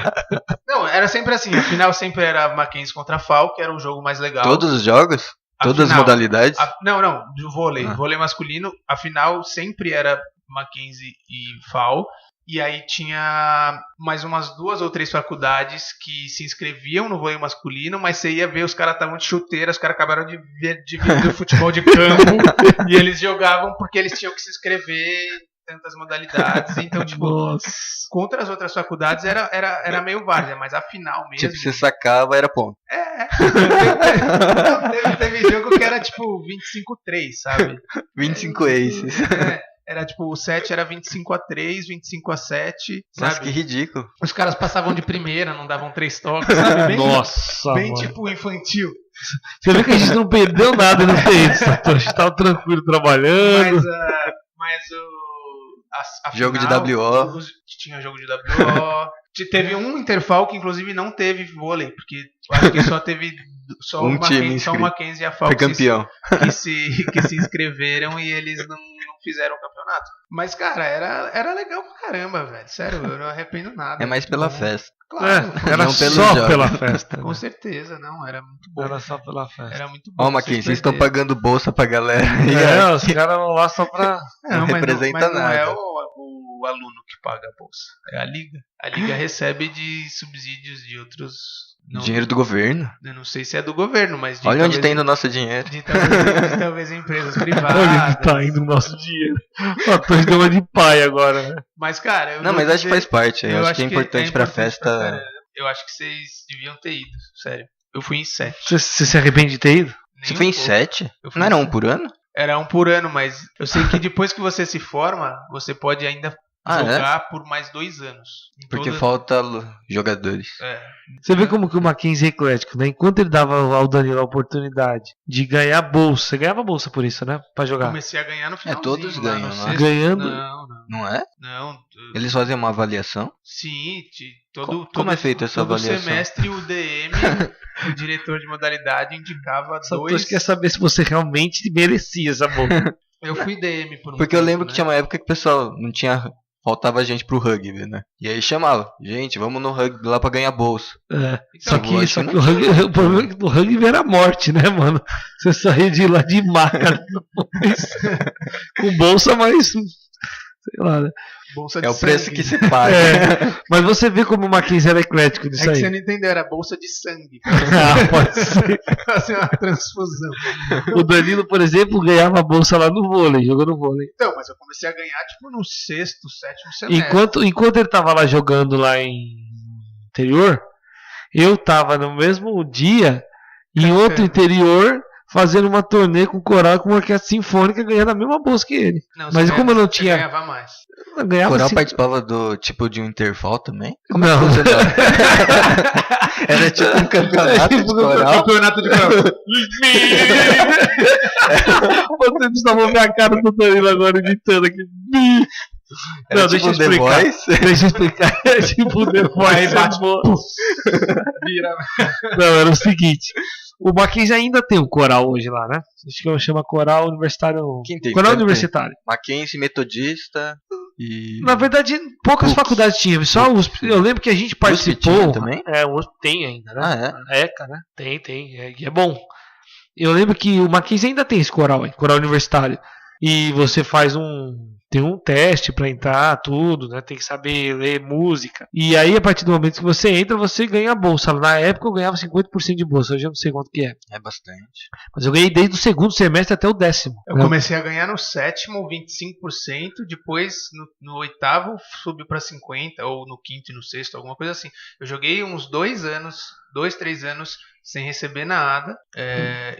Não, era sempre assim. A final sempre era Mackenzie contra a FAO, que era o jogo mais legal. Todos os jogos? Todas as modalidades? Não, do vôlei. Vôlei masculino, a final sempre era Mackenzie e FAO. E aí tinha mais umas 2 ou 3 faculdades que se inscreviam no vôlei masculino, mas você ia ver, os caras estavam de chuteira, os caras acabaram de ver o futebol de campo, e eles jogavam porque eles tinham que se inscrever em tantas modalidades. Então, tipo, Nossa. contra as outras faculdades era meio várzea, mas a final mesmo... Tipo, você sacava, era ponto. Teve jogo que era tipo 25-3, sabe? 25 aces. Era tipo, o 7 era 25-3, 25-7, Nossa, sabe? que ridículo. Os caras passavam de primeira, não davam 3 toques, sabe? Bem, Nossa, bem mano. tipo infantil. Você vê que a gente não perdeu nada no TI, a gente tava tranquilo trabalhando. Mas a Jogo final, de WO. Tinha jogo de WO. Teve um Interfall que inclusive não teve vôlei, porque eu acho que só teve Um time só o Mackenzie e a FAO Foi campeão. que se inscreveram e eles não fizeram o campeonato. Mas, cara, era legal pra caramba, velho. Sério, eu não arrependo nada. É mais pela Bom. festa. Claro. Era Não pelo só jogo. pela festa. Com certeza, não. Era muito bom. Era só pela festa. Era muito bom. Ó, Mackenzie, vocês estão pagando bolsa pra galera. É, os caras vão lá só pra. Não representa não é nada. o aluno que paga a bolsa. É a liga. A liga recebe de subsídios de outros... Dinheiro do governo. Eu não sei se é do governo, mas... Olha onde tá indo o nosso dinheiro. De talvez empresas privadas. Olha onde tá indo o nosso dinheiro. Ó, tô de dama de pai agora, né? Mas, cara... Não, mas acho que faz parte. Eu acho que é que importante pra festa. Eu acho que vocês deviam ter ido, sério. Eu fui em 7. Você se arrepende de ter ido? Você foi em 7? Eu fui Não em era um 7. por ano? Era um por ano, mas eu sei que depois que você se forma, você pode ainda jogar por mais 2 anos. Porque falta jogadores. Você vê como que o Mackenzie é eclético, né? Enquanto ele dava ao Danilo a oportunidade de ganhar bolsa, você ganhava bolsa por isso, né? Pra jogar. Comecei a ganhar no final. Todos ganham, não é? Ganhando. Não é? Não. Eles fazem uma avaliação? Sim, Como é feita essa todo avaliação? semestre o DM, o diretor de modalidade, indicava Satoshi quer saber se você realmente merecia essa bolsa. Eu fui DM por um Porque eu tempo, lembro né? que tinha uma época que o pessoal não tinha... Faltava gente pro rugby, né? E aí chamava, gente, vamos no rugby lá pra ganhar bolsa. É. Então, Só que o problema é que no rugby era a morte, né, mano? Você saía de lá de maca com bolsa, mas sei lá, né? Bolsa de É o preço sangue. que se paga. Mas você vê como o Mackenzie era eclético É disso que aí. você não entendeu, era bolsa de sangue. Ah, pode ser. Fazer uma transfusão. O Danilo, por exemplo, ganhava bolsa lá no vôlei, jogando vôlei. Então, mas eu comecei a ganhar tipo no 6º, 7º semestre. Enquanto ele tava lá jogando lá em interior, eu tava no mesmo dia em outro interior fazendo uma turnê com coral com uma orquestra sinfônica ganhando a mesma bolsa que ele. Não, Mas você como eu não você tinha. ganhava mais. Eu O ganhava coral assim- participava do tipo de um intervalo também? Não. Era tipo um campeonato de coral. Campeonato de coral. Vocês estavam ver a cara do Danilo agora imitando aqui. Era Não, tipo deixa eu The explicar. Voice. Deixa eu explicar. É tipo o The Voice. bate. é bom. Vira. Não, era o seguinte. O Mackenzie ainda tem um coral hoje lá, né? Acho que chama Coral Universitário. Quem tem? Coral Deve ter. Universitário. Mackenzie, Metodista e... Na verdade, poucas USP. faculdades tinham. Só a USP. Eu lembro que a gente USP participou. tinha também? É, o USP tem ainda, né? Ah, é? ECA, né? Tem. É bom. Eu lembro que o Mackenzie ainda tem esse coral aí, coral universitário. E você faz tem um teste pra entrar, tudo, né? Tem que saber ler música. E aí, a partir do momento que você entra, você ganha a bolsa. Na época eu ganhava 50% de bolsa, hoje eu não sei quanto que é. É bastante. Mas eu ganhei desde o segundo semestre até o 10º. Eu comecei a ganhar no 7º, 25%, depois no 8º subiu pra 50%, ou no 5º e no 6º, alguma coisa assim. Eu joguei uns 2 anos, 2, 3 anos, sem receber nada.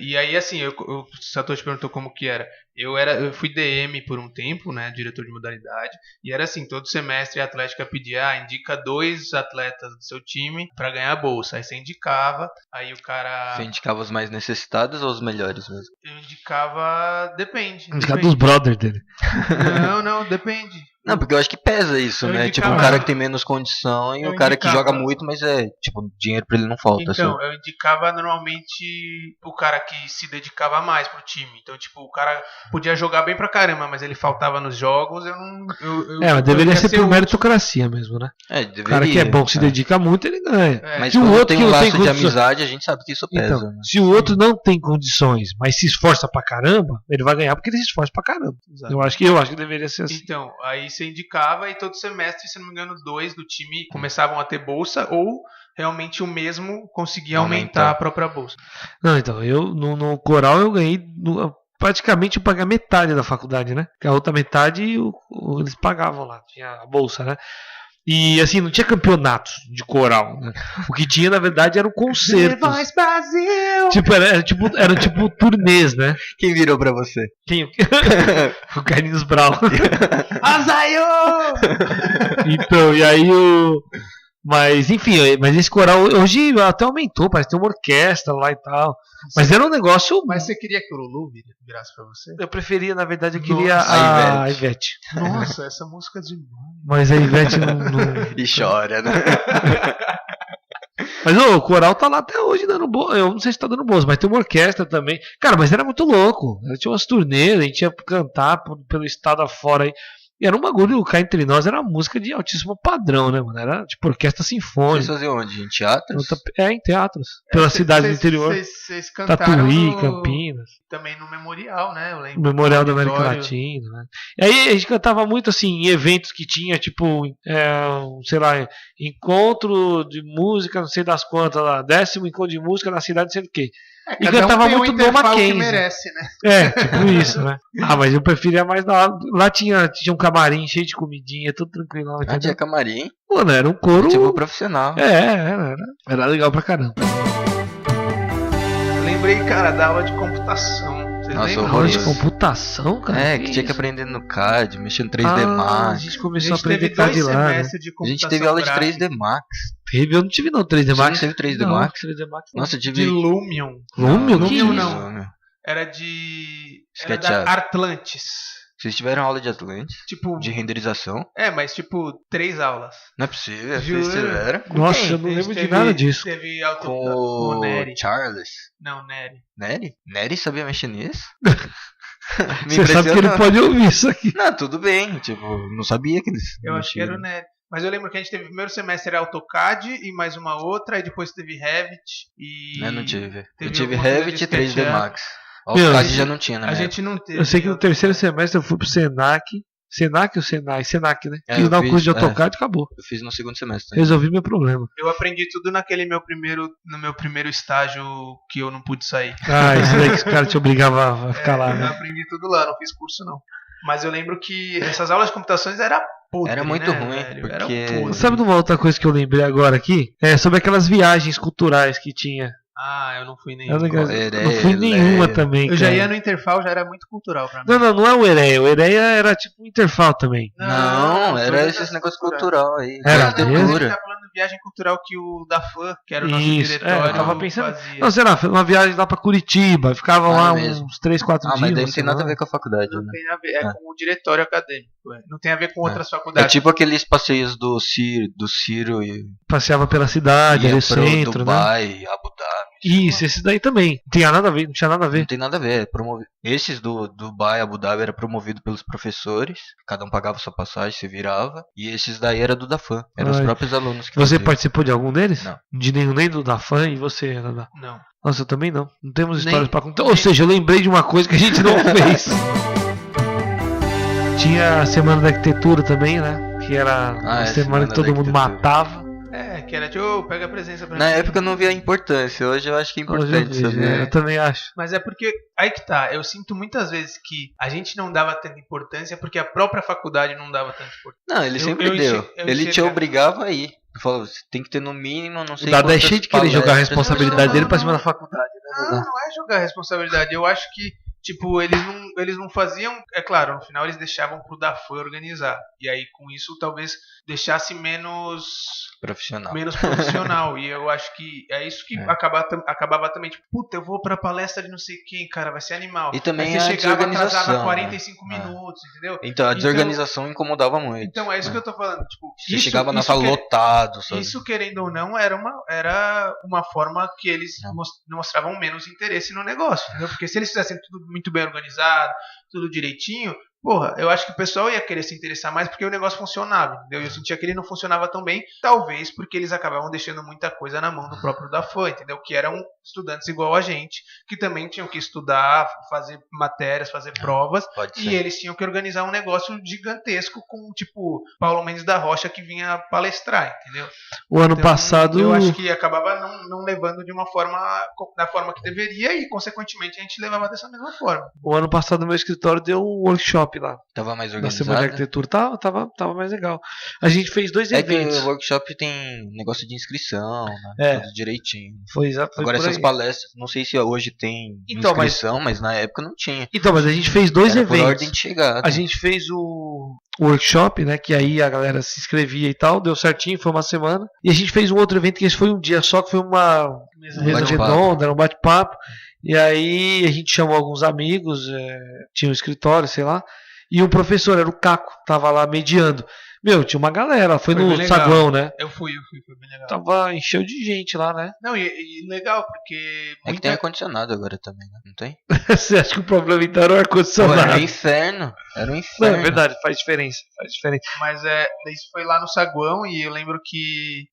E aí, assim, o Satoshi perguntou como que era. Eu fui DM por um tempo, né, diretor de modalidade, e era assim, todo semestre a Atlética pedia, indica 2 atletas do seu time pra ganhar a bolsa. Aí você indicava, aí o cara... Você indicava os mais necessitados ou os melhores mesmo? Eu indicava... Depende. Indicado dos brothers dele. Não, depende. Não, porque eu acho que pesa isso, Eu né? Tipo, indicava- o cara que tem menos condição e Eu o cara que indicava- joga muito, mas tipo, dinheiro pra ele não falta. Então, Assim. eu indicava normalmente o cara que se dedicava mais pro time. Então, tipo, o cara podia jogar bem pra caramba, mas ele faltava nos jogos, eu não... Mas deveria ia ser por útil. meritocracia mesmo, né? Deveria. O cara que é bom, que se dedica muito, ele ganha. Mas Se o quando outro tem que um não tem laço de condições- amizade, a gente sabe que isso pesa. Então, Né? se o outro não tem condições, mas se esforça pra caramba, ele vai ganhar porque ele se esforça pra caramba. Exato. Eu acho que deveria ser assim. Então, aí você indicava e todo semestre, se não me engano, 2 do time começavam a ter bolsa ou realmente o mesmo conseguia aumentar a própria bolsa. Não, então, eu no coral eu ganhei praticamente eu paguei metade da faculdade, né? Que a outra metade eles pagavam lá, tinha a bolsa, né? E assim, não tinha campeonatos de coral, né? O que tinha, na verdade, eram concertos. Brasil! Era tipo turnês, né? Quem virou pra você? Quem? O Carlinhos Brown. Azaio! Então, e aí Mas, enfim, mas esse coral hoje até aumentou, parece que tem uma orquestra lá e tal. Mas era um negócio. Mas você queria que o Lulu virasse pra você? Eu preferia, na verdade, eu queria Nossa, a Ivete. Nossa, essa música é demais. Mas a Ivete não. E chora, né? Mas o coral tá lá até hoje dando boa. Eu não sei se tá dando boas, mas tem uma orquestra também. Cara, mas era muito louco. Tinha umas turnês, a gente ia cantar pelo estado afora aí. E era um bagulho, cá entre nós, era uma música de altíssimo padrão, né, mano? Era tipo orquestra Vocês sinfônica. faziam onde? Em teatros? Em teatros. Pela cidade do interior. Vocês cantaram Tatuí, Campinas. também no Memorial, né? Eu lembro. Memorial da América Auditório. Latina, né? E aí a gente cantava muito assim em eventos que tinha, tipo, sei lá, encontro de música, não sei das quantas lá, 10º encontro de música na cidade, não sei do que. E Cada cantava tem muito um no intervalo que Mackenzie. merece, né? Tipo isso, né? Ah, mas eu preferia mais lá tinha um camarim cheio de comidinha, tudo tranquilo. Ah, tinha camarim? Mano, era um coro. Tipo profissional. Era legal pra caramba. Lembrei, cara, da aula de computação. Vocês Nossa, lembram? Aula de horroroso. computação, cara. Que tinha que isso? aprender no CAD, mexer no 3D A Max. gente A começou a gente teve aprender CAD 2 lá, né? semestres de A computação gente teve aula de gráfica. 3D Max. Eu não tive não, 3D Você Max. não teve 3D Não, Max? 3D Max não. Nossa, eu De tive. Lumion. Lumion? Lumion Que não. Meu. Era de... Era SketchUp. da Atlantis. Vocês tiveram aula de Atlantis? Tipo... De renderização? mas tipo, 3 aulas. Não é possível, Juro. vocês tiveram. Nossa, Quem? eu não A gente lembro de teve- nada disso. Teve Com o o Nery. Charles. Não, Nery. Nery? Nery sabia mexer nisso? Me Você sabe que ele impressionou. pode ouvir isso aqui. Não, tudo bem. Tipo, não sabia que eles. Eu acho que era o Nery. Mas eu lembro que a gente teve o primeiro semestre AutoCAD e mais uma outra, aí depois teve Revit e... Eu não tive. Teve Eu tive alguma coisa Revit de e 3D SketchUp. Max. O Meu, CAD já não tinha na A minha gente não teve. Eu sei que no terceiro semestre eu fui pro Senac. Senac ou Senai? Senac, né? É, Fiz eu lá o fiz, curso de AutoCAD e acabou. época. Eu fiz no segundo semestre. Resolvi meu problema. Eu aprendi tudo no meu primeiro estágio que eu não pude sair. Ah, isso daí que os caras te obrigavam a ficar lá, Eu né? aprendi tudo lá, não fiz curso não. Mas eu lembro que essas aulas de computações era podre, Era muito né, ruim, velho? Era porque- podre. Sabe de uma outra coisa que eu lembrei agora aqui? É sobre aquelas viagens culturais que tinha Ah, eu não fui É nenhum. legal. Não fui nenhuma também, Eu já cara. ia no Interfal, já era muito cultural pra mim. Não é o Ereia. O Ereia era tipo um Interfal também. Não, era todas esses as negócios culturais. cultural aí. Era Não, mas a mesmo? gente tá falando de viagem cultural que o Dafan, que era o nosso Isso, diretório, eu tava pensando. fazia. Não, sei lá, foi uma viagem lá pra Curitiba. Ficava Ah, lá é mesmo. uns 3, 4 dias. Mas daí não uma tem nada a semana. ver com a faculdade, Não né? tem a ver, é com o diretório acadêmico. Não tem a ver com outras É faculdades. tipo aqueles passeios do Ciro e Passeava pela cidade, ia ali pro centro, né? Dubai, Abu Dhabi. Isso, esses daí também. Não tinha nada a ver, não tinha nada a Não ver. tem nada a ver. Esses do Dubai, Abu Dhabi era promovido pelos professores. Cada um pagava sua passagem, se virava. E esses daí era do Dafan. Eram os Ai. próprios alunos que Você faziam. participou de algum deles? Não. De nenhum, nem do Dafan e você, Dada? Não. Nossa, eu também não. Não temos Nem- histórias pra contar. Ou seja, eu lembrei de uma coisa que a gente não fez. Tinha a Semana da Arquitetura também, né? Que era uma é, semana Semana que todo da mundo Arquitetura. matava. É, que era tipo, pega a presença pra Na mim. época eu não via a importância. Hoje eu acho que é Hoje eu importante vejo, saber. eu também acho. Mas é porque, aí que tá, eu sinto muitas vezes que a gente não dava tanta importância porque a própria faculdade não dava tanta importância. Não, ele sempre eu deu. enxer- eu Ele te enxergava. obrigava a ir. Ele falou, você tem que ter no mínimo, não sei O Dada é quantas cheio de querer jogar a palestras. responsabilidade Não, dele pra não, cima não. da faculdade, né? Dada? Não é jogar a responsabilidade. Eu acho que, tipo, eles não faziam. É claro, no final eles deixavam pro Dafan organizar. E aí, com isso, talvez deixasse menos Profissional. profissional. E eu acho que é isso que É. acabava também. Tipo, puta, eu vou pra palestra de não sei quem, cara, vai ser animal. E também aí você a chegava atrasado a desorganização, 45 né? minutos, entendeu? Então, a Então- desorganização incomodava muito. Então é isso né? que eu tô falando. Tipo, Você chegava na sala lotado, sabe? isso, querendo ou não, era uma forma que eles mostravam menos interesse no negócio, entendeu? Porque se eles fizessem tudo muito bem organizado, tudo direitinho, porra, eu acho que o pessoal ia querer se interessar mais porque o negócio funcionava, entendeu? E eu sentia que ele não funcionava tão bem, talvez porque eles acabavam deixando muita coisa na mão do próprio Dafan, entendeu? Que eram estudantes igual a gente, que também tinham que estudar, fazer matérias, fazer provas, Pode ser. e eles tinham que organizar um negócio gigantesco com, tipo, Paulo Mendes da Rocha que vinha palestrar, entendeu? O ano Então, passado. eu acho que acabava não levando de uma forma, da forma que deveria e, consequentemente, a gente levava dessa mesma forma. O ano passado no meu escritório deu um workshop lá. Tava mais Da Semana de organizado. Arquitetura. Tava mais legal. A gente fez 2 É que eventos. o workshop tem negócio de inscrição, né? É. Tudo direitinho. Foi Agora por essas aí. palestras, não sei se hoje tem Então, inscrição, mas na época não tinha. Então, mas a gente fez 2 Era por eventos. ordem de chegada. A gente fez o workshop, né? Que aí a galera se inscrevia e tal, deu certinho, foi uma semana. E a gente fez um outro evento que esse foi um dia só, que foi uma mesa bate-papo. redonda, era um bate-papo. E aí a gente chamou alguns amigos, tinha um escritório, sei lá. E um professor, era o Caco, tava lá mediando. Meu, tinha uma galera, foi no bem legal. saguão, né? Eu fui, foi bem legal. Encheu de gente lá, né? Não, e legal, porque É que tem ar-condicionado agora também, né? Não tem? Você acha que o problema então era o Pô, ar-condicionado? era um inferno. Era um Não, inferno. é verdade, faz diferença. Mas isso foi lá no saguão e eu lembro que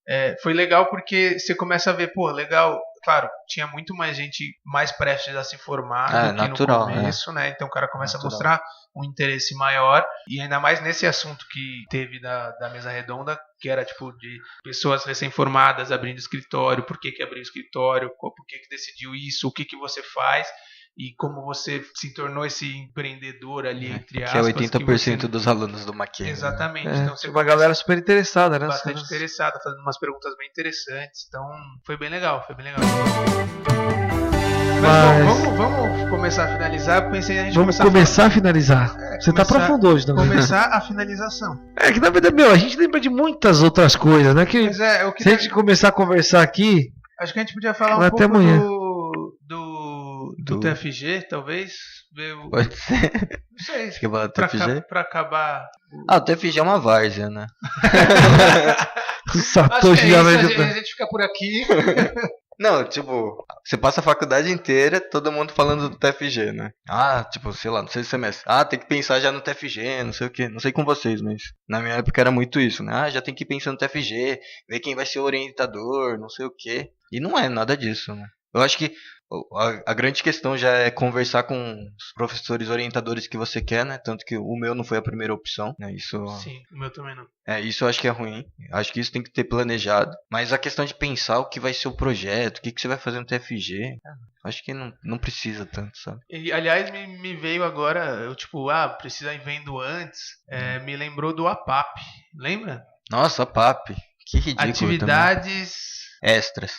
foi legal porque você começa a ver, pô, legal. Claro, tinha muito mais gente mais prestes a se formar do que natural, no começo, né? Então o cara começa Natural. a mostrar um interesse maior. E ainda mais nesse assunto que teve da mesa redonda, que era tipo de pessoas recém-formadas abrindo escritório, por que abriu escritório, por que decidiu isso, o que você faz. E como você se tornou esse empreendedor ali, entre Que é aspas. 80% dos alunos do Mackenzie. Exatamente. É, Então você tinha uma galera super interessada, né? bastante interessada, fazendo umas perguntas bem interessantes. Então foi bem legal, foi bem legal. Mas bom, vamos começar a finalizar. Pensei a gente Vamos começar a finalizar. Você tá começar- profundo hoje, não? começar a finalização. É que na verdade, meu, a gente lembra de muitas outras coisas, né? Que Mas eu se a gente começar a conversar aqui, acho que a gente podia falar vai um até pouco amanhã. do TFG, talvez. Ver o, Pode ser. não sei, Você quer falar do TFG? pra acabar. Ah, o TFG é uma várzea, né? o Acho Satoshi que é já isso, vai a ajudar. gente fica por aqui. Não, tipo, você passa a faculdade inteira, todo mundo falando do TFG, né? Ah, tipo, sei lá, no 6º semestre. Ah, tem que pensar já no TFG, não sei o que. Não sei com vocês, mas na minha época era muito isso, né? Ah, já tem que ir pensando no TFG, ver quem vai ser o orientador, não sei o que. E não é nada disso, né? Eu acho que a grande questão já é conversar com os professores orientadores que você quer, né? Tanto que o meu não foi a primeira opção, né? Isso, Sim, o meu também não. isso eu acho que é ruim. Acho que isso tem que ter planejado. Mas a questão de pensar o que vai ser o projeto, o que você vai fazer no TFG, acho que não precisa tanto, sabe? E, aliás, me veio agora, eu tipo, precisa ir vendo antes, me lembrou do APAP, lembra? Nossa, PAP. Que ridículo Atividades extras.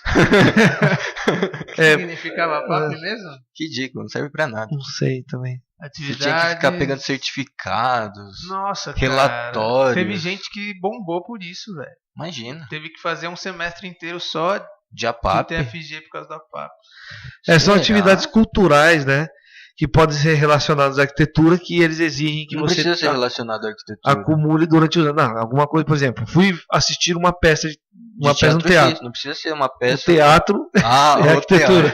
O que significava PAP mesmo? Ridículo, não serve pra nada. Não sei também. Você tinha que ficar pegando certificados, Nossa, relatórios. Cara, teve gente que bombou por isso, velho. Imagina. Teve que fazer um semestre inteiro só de APAP. TFG por causa da PAP. São atividades culturais, né? Que podem ser relacionadas à arquitetura, que eles exigem que não você precisa ser relacionado à arquitetura. acumule durante os anos. Não, alguma coisa, por exemplo, fui assistir uma peça no teatro. Não precisa ser uma peça. O teatro e arquitetura.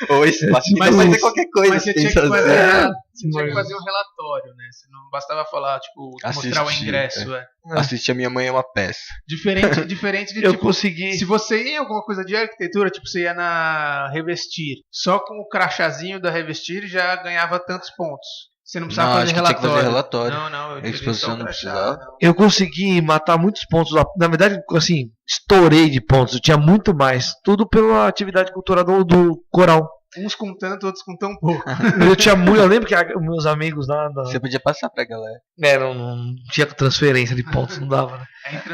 Ou espaço. Mas pode ser qualquer coisa. Mas você tinha que fazer um relatório, né? Você não bastava falar, tipo, mostrar o ingresso. Assistir A Minha Mãe é uma Peça. Diferente de, eu tipo, consegui. Se você ia em alguma coisa de arquitetura, tipo, você ia na Revestir, só com o crachazinho da Revestir já ganhava tantos pontos. Você não precisava fazer relatório. Tinha que fazer relatório. Não, a exposição não precisava. Eu consegui matar muitos pontos. Na verdade, assim, estourei de pontos. Eu tinha muito mais. Tudo pela atividade cultural do coral. Uns com tanto, outros com tão pouco. Eu lembro que meus amigos lá. Você podia passar pra galera. Não tinha transferência de pontos, não dava, né?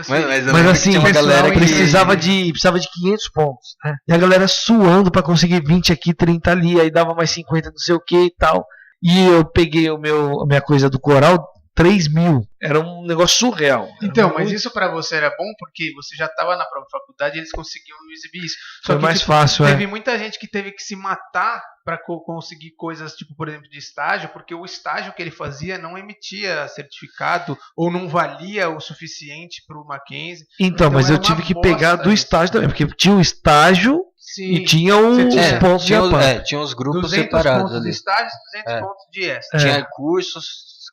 Mas assim, tinha uma galera que precisava de 500 pontos, né? E a galera suando pra conseguir 20 aqui, 30 ali, aí dava mais 50 não sei o que e tal. E eu peguei a minha coisa do coral, 3.000. Era um negócio surreal. Então, mas isso pra você era bom porque você já tava na própria faculdade e eles conseguiam exibir isso. Foi mais fácil, Teve muita gente que teve que se matar pra conseguir coisas, tipo, por exemplo, de estágio, porque o estágio que ele fazia não emitia certificado ou não valia o suficiente pro Mackenzie. Então, mas eu tive que pegar do estágio também, porque tinha o estágio. Sim. E tinha os pontos de APAP. Tinha os grupos separados ali. 200 pontos de estágio, 200 pontos de extra. Tinha cursos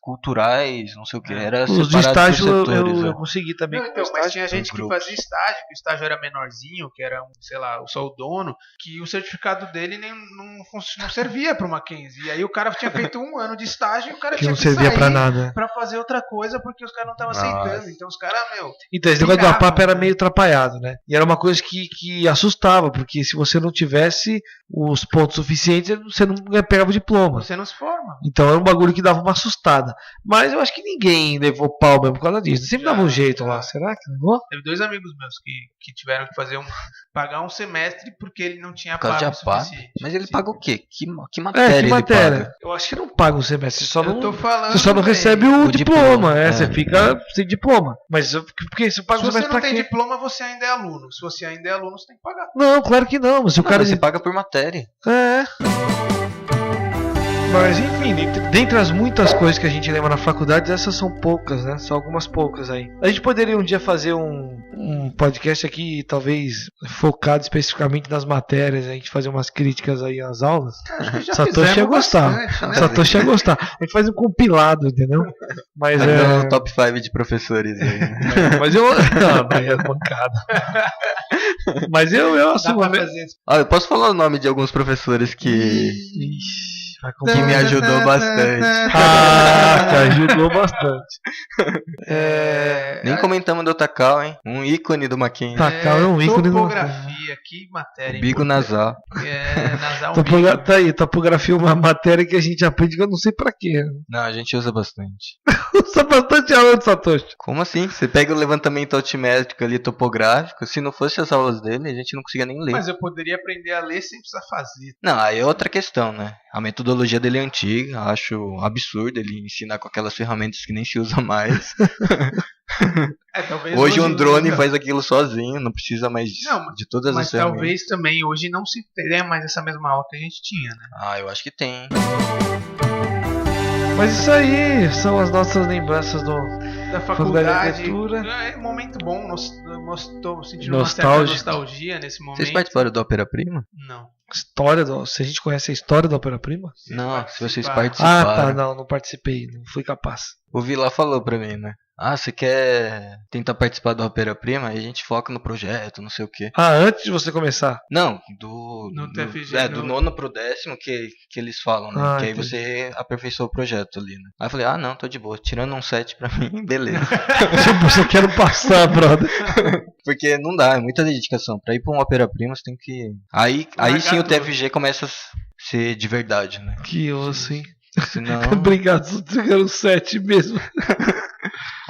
culturais, não sei o que. Era os de estágio eu consegui também. Não, então, mas tinha gente que fazia estágio, que o estágio era menorzinho, que era, sei lá, só o dono, que o certificado dele não servia para o Mackenzie. E aí o cara tinha feito 1 ano de estágio e o cara que tinha não que servia sair pra nada. Pra fazer outra coisa porque os caras não estavam aceitando. Então os caras, Então, esse negócio do APAP era meio atrapalhado, né? E era uma coisa que assustava, porque se você não tivesse os pontos suficientes, você não pegava o diploma. Você não se forma. Então era um bagulho que dava uma assustada. Mas eu acho que ninguém levou pau mesmo por causa disso. Sempre dava um jeito lá. Será que levou? Teve 2 amigos meus que tiveram que pagar um semestre porque ele não tinha pago o suficiente. Mas ele paga o quê? Que matéria ele paga? Eu acho que não paga um semestre. Você só não bem. recebe o diploma. Você fica sem diploma. Mas porque você paga se um semestre pra quê? Se você não tem diploma, você ainda é aluno. Se você ainda é aluno, você tem que pagar. Não, claro que não. Mas o cara você paga por matéria. Mas enfim, dentre as muitas coisas que a gente lembra na faculdade, essas são poucas, né? São algumas poucas aí. A gente poderia um dia fazer um podcast aqui, talvez focado especificamente nas matérias, a gente fazer umas críticas aí às aulas. Satoshi ia gostar. Né? Satoshi ia gostar. A gente faz um compilado, entendeu? Mas um top 5 de professores aí. Mas eu. Não, aí é mancada. Mas eu assumo. Eu posso falar o nome de alguns professores que me ajudou bastante. Que ajudou bastante. Nem comentamos do Takao, hein? Um ícone do Mackenzie. Takao é um ícone do Topografia, que matéria. Bigo nasal. Nasal. Tá aí, topografia é uma matéria que a gente aprende que eu não sei pra quê. Não, a gente usa bastante. Usa bastante aonde, Satoshi? Como assim? Você pega o levantamento altimétrico ali, topográfico. Se não fosse as aulas dele, a gente não conseguia nem ler. Mas eu poderia aprender a ler sem precisar fazer. Não, aí é outra questão, né? A metodologia dele é antiga, acho absurdo ele ensinar com aquelas ferramentas que nem se usa mais. Hoje um drone faz aquilo sozinho, não precisa mais de todas as ferramentas. Mas talvez também hoje não se tenha mais essa mesma aula que a gente tinha, né? Eu acho que tem. Mas isso aí são as nossas lembranças da faculdade. É um momento bom, estou sentindo uma certa nostalgia nesse momento. Vocês participaram da Ópera Prima? Não. Se a gente conhece a história da Ópera Prima? Não, se vocês participaram. Não participei, não fui capaz. O Vila falou pra mim, né? Você quer tentar participar da Ópera Prima? Aí a gente foca no projeto, não sei o quê. Antes de você começar? Não, do 9º pro 10º que eles falam, né? Que aí você aperfeiçoa o projeto ali, né? Aí eu falei, não, tô de boa. Tirando um 7 pra mim, beleza. Eu só quero passar, brother. Porque não dá, é muita dedicação. Pra ir pra uma Ópera Prima, você tem que... Aí sim o TFG começa a ser de verdade, né? Que osso, hein? Senão... Obrigado, só quero 7 mesmo.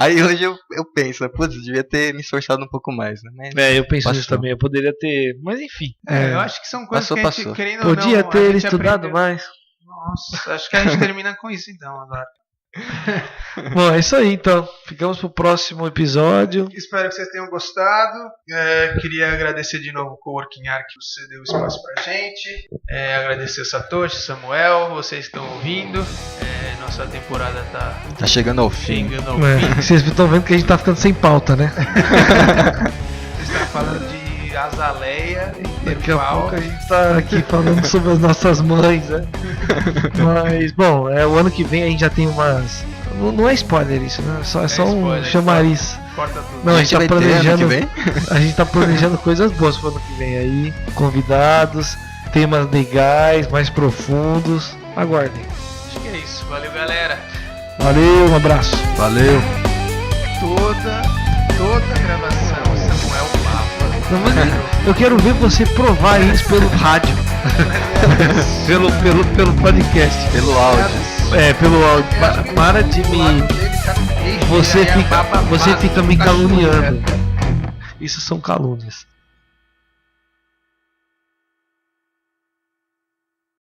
Aí hoje eu penso, putz, devia ter me esforçado um pouco mais, né? Mas eu penso passou. nisso também, eu poderia ter. Mas enfim. Eu acho que são coisas Passou, que a gente, passou. querendo ou não, Podia a ter gente estudado aprendeu. mais. Nossa, acho que a gente termina com isso então agora. Bom, é isso aí então. Ficamos pro próximo episódio. Espero que vocês tenham gostado. Queria agradecer de novo o Coworking Arc que você deu espaço pra gente. Agradecer o Satoshi, Samuel, vocês que estão ouvindo. Nossa temporada Tá chegando ao fim. chegando ao fim. Vocês estão vendo que a gente tá ficando sem pauta, né? Vocês estão falando de Azaleia, Daqui a Interval. pouco a gente tá aqui falando sobre as nossas mães, né? Mas, bom, o ano que vem a gente já tem umas. Não é spoiler isso, né? É só um spoiler, chamariz. Corta tudo. Não, a gente tá vai ter ano planejando. que vem? A gente tá planejando coisas boas pro ano que vem aí. Convidados, temas legais, mais profundos. Aguardem. Acho que é isso. Valeu, galera. Valeu, um abraço. Valeu. Toda gravação, Samuel Papa. Não, mas eu quero ver você provar isso pelo rádio. pelo podcast. Pelo áudio. Pelo áudio. Para de me. Você fica me caluniando. Isso são calúnias.